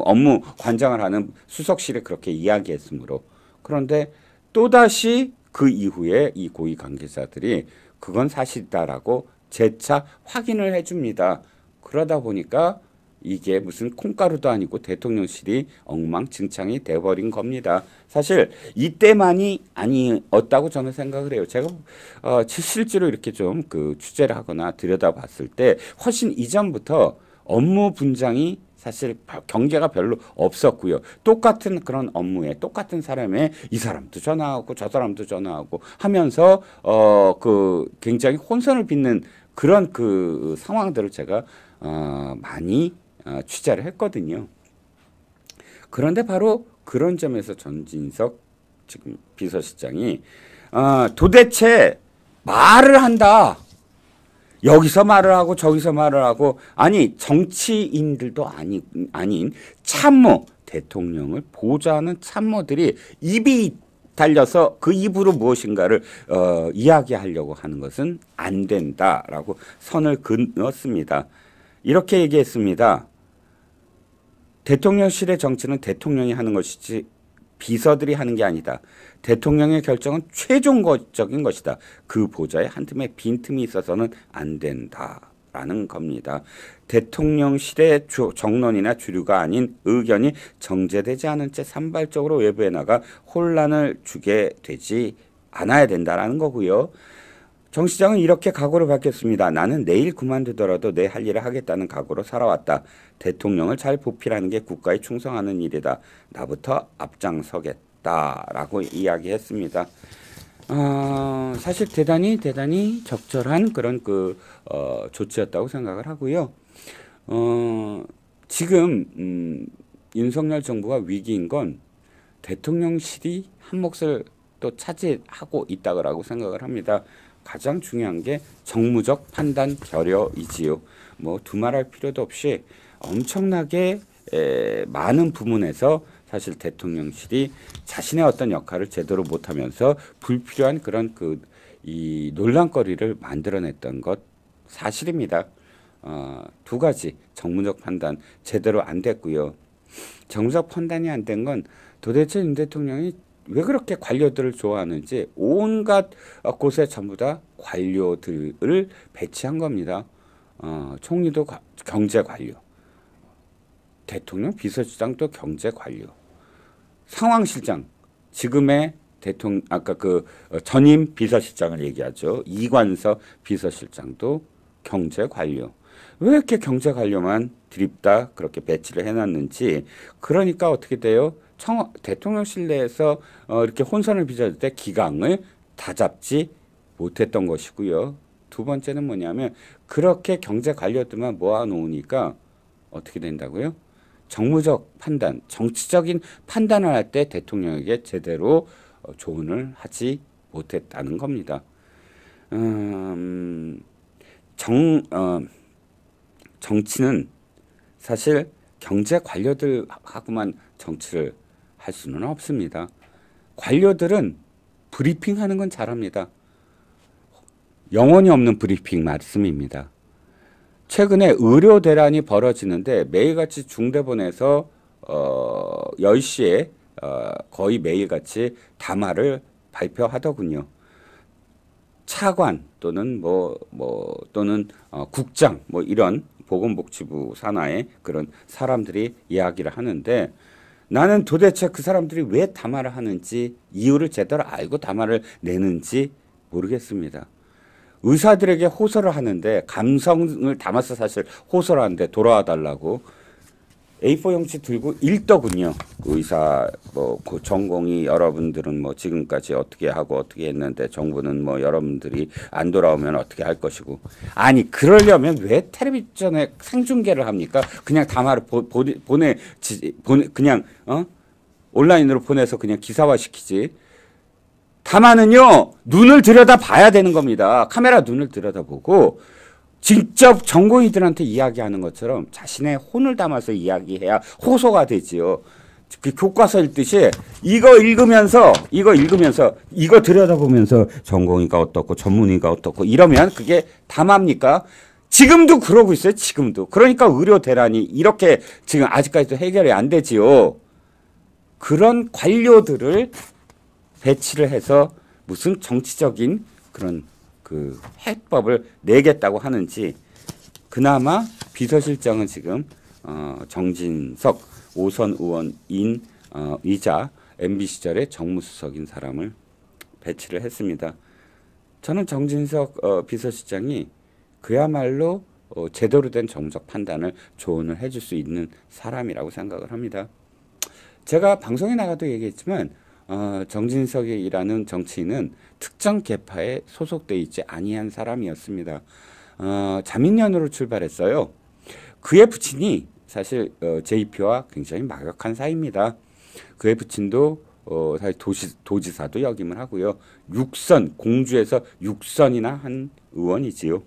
업무 관장을 하는 수석실에 그렇게 이야기했으므로. 그런데 또다시 그 이후에 이 고위 관계자들이 그건 사실이다라고 재차 확인을 해줍니다. 그러다 보니까 이게 무슨 콩가루도 아니고 대통령실이 엉망진창이 돼버린 겁니다. 사실 이때만이 아니었다고 저는 생각을 해요. 제가 실제로 이렇게 좀 그 취재를 하거나 들여다봤을 때 훨씬 이전부터 업무 분장이 사실 경계가 별로 없었고요. 똑같은 그런 업무에 똑같은 사람에 이 사람도 전화하고 저 사람도 전화하고 하면서 그 굉장히 혼선을 빚는 그런 그 상황들을 제가 많이 취재를 했거든요. 그런데 바로 그런 점에서 전진석 지금 비서실장이 도대체 말을 한다. 여기서 말을 하고 저기서 말을 하고, 아니 정치인들도 아닌 참모, 대통령을 보좌하는 참모들이 입이 달려서 그 입으로 무엇인가를 이야기하려고 하는 것은 안 된다라고 선을 그었습니다. 이렇게 얘기했습니다. 대통령실의 정치는 대통령이 하는 것이지 비서들이 하는 게 아니다. 대통령의 결정은 최종적인 것이다. 그 보좌에 한 틈에 빈틈이 있어서는 안 된다라는 겁니다. 대통령실의 정론이나 주류가 아닌 의견이 정제되지 않은 채 산발적으로 외부에 나가 혼란을 주게 되지 않아야 된다라는 거고요. 정 시장은 이렇게 각오를 밝혔습니다. 나는 내일 그만두더라도 내 할 일을 하겠다는 각오로 살아왔다. 대통령을 잘 보필하는 게 국가에 충성하는 일이다. 나부터 앞장서겠다라고 이야기했습니다. 사실 대단히 적절한 그런 조치였다고 생각을 하고요. 지금 윤석열 정부가 위기인 건 대통령실이 한 몫을 또 차지하고 있다고 생각을 합니다. 가장 중요한 게 정무적 판단 결여이지요. 뭐 두말할 필요도 없이 엄청나게 많은 부문에서 사실 대통령실이 자신의 어떤 역할을 제대로 못하면서 불필요한 그런 이 논란거리를 만들어냈던 것 사실입니다. 두 가지 정무적 판단 제대로 안 됐고요. 정무적 판단이 안 된 건 도대체 윤 대통령이 왜 그렇게 관료들을 좋아하는지 온갖 곳에 전부 다 관료들을 배치한 겁니다. 총리도 경제 관료, 대통령 비서실장도 경제 관료, 상황실장 지금의 대통령 아까 전임 비서실장을 얘기하죠. 이관석 비서실장도 경제 관료. 왜 이렇게 경제 관료만 드립다 그렇게 배치를 해놨는지. 그러니까 어떻게 돼요? 대통령실 내에서 이렇게 혼선을 빚어줄 때 기강을 다 잡지 못했던 것이고요. 두 번째는 뭐냐면 그렇게 경제 관료들만 모아놓으니까 어떻게 된다고요? 정무적 판단, 정치적인 판단을 할 때 대통령에게 제대로 조언을 하지 못했다는 겁니다. 정치는 사실 경제 관료들하고만 정치를 할 수는 없습니다. 관료들은 브리핑하는 건 잘합니다. 영혼이 없는 브리핑 말씀입니다. 최근에 의료 대란이 벌어지는데 매일같이 중대본에서 10시에 거의 매일같이 담화를 발표하더군요. 차관 또는 또는 국장 이런 보건복지부 산하의 그런 사람들이 이야기를 하는데 나는 도대체 그 사람들이 왜 담화를 하는지 이유를 제대로 알고 담화를 내는지 모르겠습니다. 의사들에게 호소를 하는데 감성을 담아서 사실 호소를 하는데 돌아와 달라고 A4 용지 들고 읽더군요. 그 의사 그 전공이 여러분들은 지금까지 어떻게 하고 어떻게 했는데 정부는 여러분들이 안 돌아오면 어떻게 할 것이고. 아니 그러려면 왜 텔레비전에 생중계를 합니까? 그냥 담화를 그냥 온라인으로 보내서 그냥 기사화 시키지. 다만은요 눈을 들여다 봐야 되는 겁니다. 카메라 눈을 들여다보고 직접 전공의들한테 이야기하는 것처럼 자신의 혼을 담아서 이야기해야 호소가 되지요. 그 교과서 읽듯이 이거 읽으면서 이거 들여다보면서 전공의가 어떻고 전문의가 어떻고 이러면 그게 담합니까? 지금도 그러고 있어요. 지금도. 그러니까 의료 대란이 이렇게 지금 아직까지도 해결이 안 되지요. 그런 관료들을 배치를 해서 무슨 정치적인 그런 그 해법을 내겠다고 하는지. 그나마 비서실장은 지금 정진석 5선 의원인 이자 MB 시절의 정무수석인 사람을 배치를 했습니다. 저는 정진석 비서실장이 그야말로 제대로 된 정적 판단을 조언을 해줄 수 있는 사람이라고 생각을 합니다. 제가 방송에 나가도 얘기했지만 정진석이라는 정치인은 특정 계파에 소속돼 있지 아니한 사람이었습니다. 자민련으로 출발했어요. 그의 부친이 사실 JP와 굉장히 막역한 사이입니다. 그의 부친도 사실 도지사도 역임을 하고요. 6선, 공주에서 6선이나 한 의원이지요.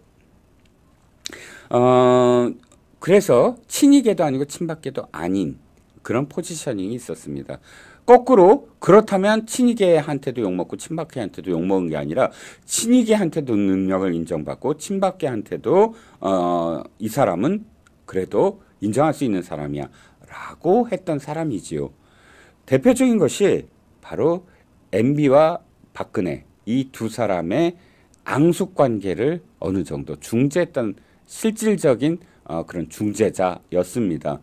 그래서 친이계도 아니고 친박계도 아닌 그런 포지셔닝이 있었습니다. 거꾸로 그렇다면 친이계한테도 욕먹고 친박계한테도 욕먹은 게 아니라 친이계한테도 능력을 인정받고 친박계한테도 이 사람은 그래도 인정할 수 있는 사람이야 라고 했던 사람이지요. 대표적인 것이 바로 MB와 박근혜 이 두 사람의 앙숙관계를 어느 정도 중재했던 실질적인 그런 중재자였습니다.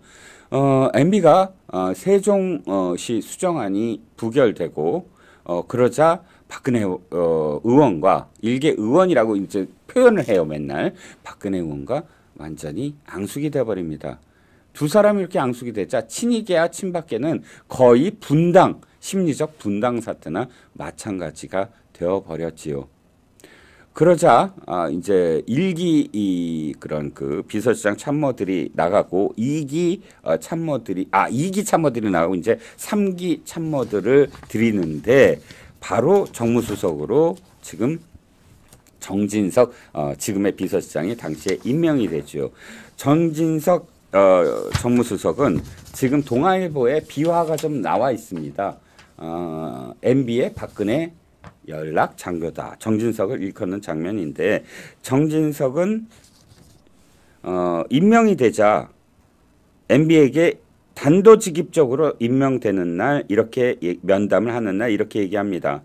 MB가 세종시 수정안이 부결되고 그러자 박근혜 의원과 일개 의원이라고 이제 표현을 해요. 맨날 박근혜 의원과 완전히 앙숙이 돼버립니다. 두 사람이 이렇게 앙숙이 되자 친이계와 친박계는 거의 분당, 심리적 분당 사태나 마찬가지가 되어버렸지요. 그러자 이제 1기 그런 그 비서실장 참모들이 나가고 2기 참모들이 2기 참모들이 나가고 이제 3기 참모들을 들이는데 바로 정무수석으로 지금 정진석 지금의 비서실장이 당시에 임명이 되죠. 정진석 정무수석은 지금 동아일보에 비화가 좀 나와 있습니다. MB의 박근혜 연락 장교다. 정진석을 일컫는 장면인데 정진석은 임명이 되자 MB에게 단도직입적으로 임명되는 날 이렇게 면담을 하는 날 이렇게 얘기합니다.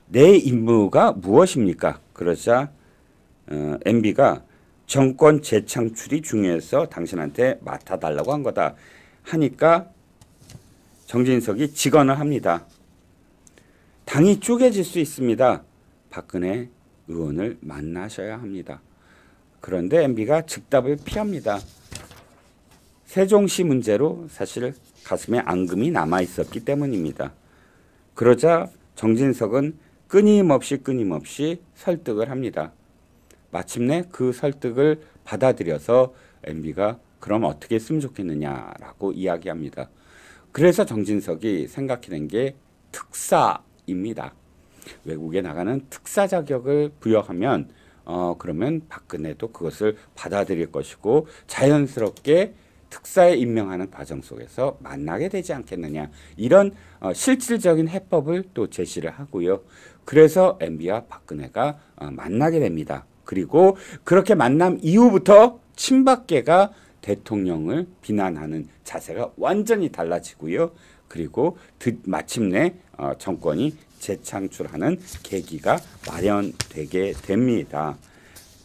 내 임무가 무엇입니까? 그러자 MB가 정권 재창출이 중요해서 당신한테 맡아달라고 한 거다 하니까 정진석이 직언을 합니다. 당이 쪼개질 수 있습니다. 박근혜 의원을 만나셔야 합니다. 그런데 MB가 즉답을 피합니다. 세종시 문제로 사실 가슴에 앙금이 남아 있었기 때문입니다. 그러자 정진석은 끊임없이 설득을 합니다. 마침내 그 설득을 받아들여서 MB가 그럼 어떻게 했으면 좋겠느냐라고 이야기합니다. 그래서 정진석이 생각해낸 게 특사입니다. 외국에 나가는 특사 자격을 부여하면 그러면 박근혜도 그것을 받아들일 것이고 자연스럽게 특사에 임명하는 과정 속에서 만나게 되지 않겠느냐. 이런 실질적인 해법을 또 제시를 하고요. 그래서 MB와 박근혜가 만나게 됩니다. 그리고 그렇게 만남 이후부터 친박계가 대통령을 비난하는 자세가 완전히 달라지고요. 그리고 마침내 정권이 재창출하는 계기가 마련되게 됩니다.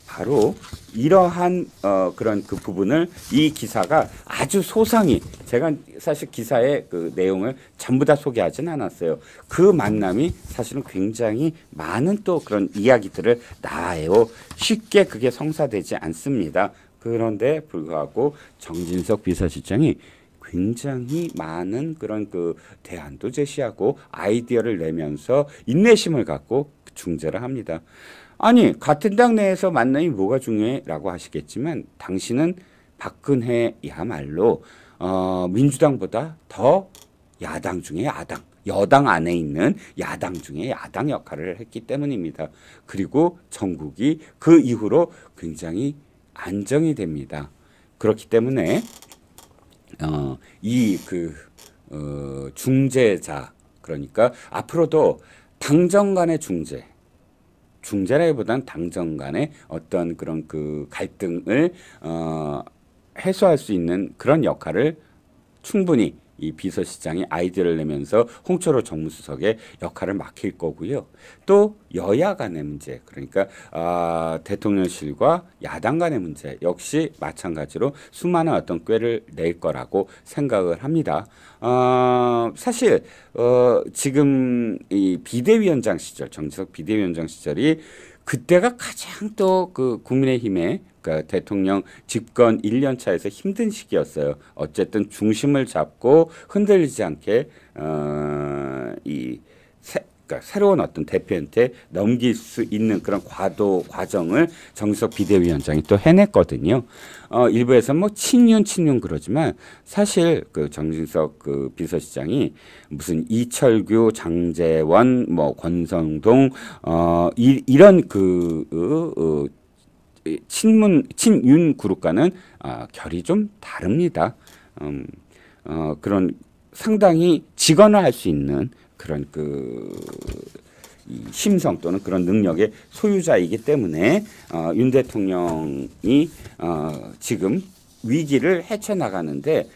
바로 이러한 그런 그 부분을 이 기사가 아주 소상히 제가 사실 기사의 그 내용을 전부 다 소개하진 않았어요. 그 만남이 사실은 굉장히 많은 또 그런 이야기들을 나와요. 쉽게 그게 성사되지 않습니다. 그런데 불구하고 정진석 비서실장이 굉장히 많은 그런 그 대안도 제시하고 아이디어를 내면서 인내심을 갖고 중재를 합니다. 아니 같은 당 내에서 만남이 뭐가 중요해라고 하시겠지만 당신은 박근혜야말로 민주당보다 더 야당 중에 야당, 여당 안에 있는 야당 중에 야당 역할을 했기 때문입니다. 그리고 전국이 그 이후로 굉장히 안정이 됩니다. 그렇기 때문에 중재자 그러니까 앞으로도 당정 간의 중재라기보다는 당정 간의 어떤 그런 그 갈등을 해소할 수 있는 그런 역할을 충분히 이 비서실장이 아이디어를 내면서 홍철호 정무수석의 역할을 맡길 거고요. 또 여야 간의 문제 그러니까 대통령실과 야당 간의 문제 역시 마찬가지로 수많은 어떤 꾀를 낼 거라고 생각을 합니다. 사실 지금 이 비대위원장 시절 정진석 비대위원장 시절이 그때가 가장 또 그 국민의힘의 그러니까 대통령 집권 1년 차에서 힘든 시기였어요. 어쨌든 중심을 잡고 흔들리지 않게 그러니까 새로운 어떤 대표한테 넘길 수 있는 그런 과정을 정진석 비대위원장이 또 해냈거든요. 일부에서 뭐 친윤 그러지만 사실 그 정진석 그 비서실장이 무슨 이철규, 장제원, 뭐 권성동 이런 친윤 그룹과는 결이 좀 다릅니다. 그런 상당히 직언화할 수 있는 그런 이 심성 또는 그런 능력의 소유자이기 때문에 윤 대통령이 지금 위기를 헤쳐나가는데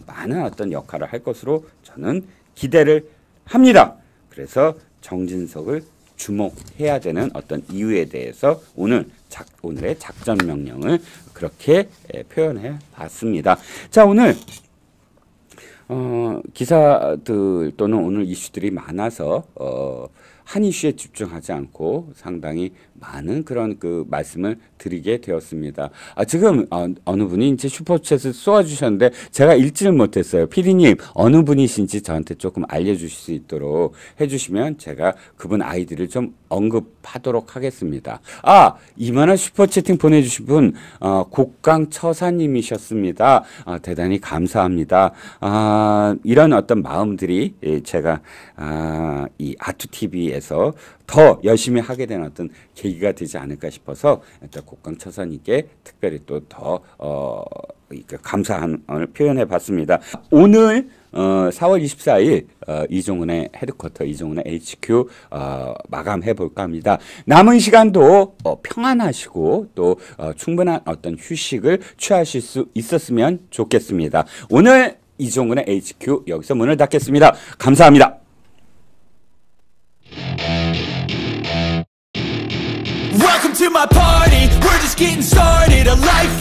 많은 어떤 역할을 할 것으로 저는 기대를 합니다. 그래서 정진석을 주목해야 되는 어떤 이유에 대해서 오늘의 작전 명령을 그렇게 표현해 봤습니다. 자, 오늘 기사들 또는 오늘 이슈들이 많아서 한 이슈에 집중하지 않고 상당히 많은 그런 그 말씀을 드리게 되었습니다. 지금 어느 분이 이제 슈퍼챗을 쏘아주셨는데 제가 읽지를 못했어요. 피디님 어느 분이신지 저한테 조금 알려주실 수 있도록 해주시면 제가 그분 아이디를 좀 언급하도록 하겠습니다. 이만한 슈퍼채팅 보내주신 분 곡강 처사님이셨습니다. 대단히 감사합니다. 이런 어떤 마음들이 제가 이 아투TV에서 더 열심히 하게 된 어떤 계기가 되지 않을까 싶어서 일단 곡강 처사님께 특별히 또 더 감사함을 표현해 봤습니다. 오늘 4월 24일 이종훈의 헤드쿼터 이종훈의 HQ 마감해 볼까 합니다. 남은 시간도 평안하시고 또 충분한 어떤 휴식을 취하실 수 있었으면 좋겠습니다. 오늘 이종훈의 HQ 여기서 문을 닫겠습니다. 감사합니다. Welcome to my party, we're just getting started. A life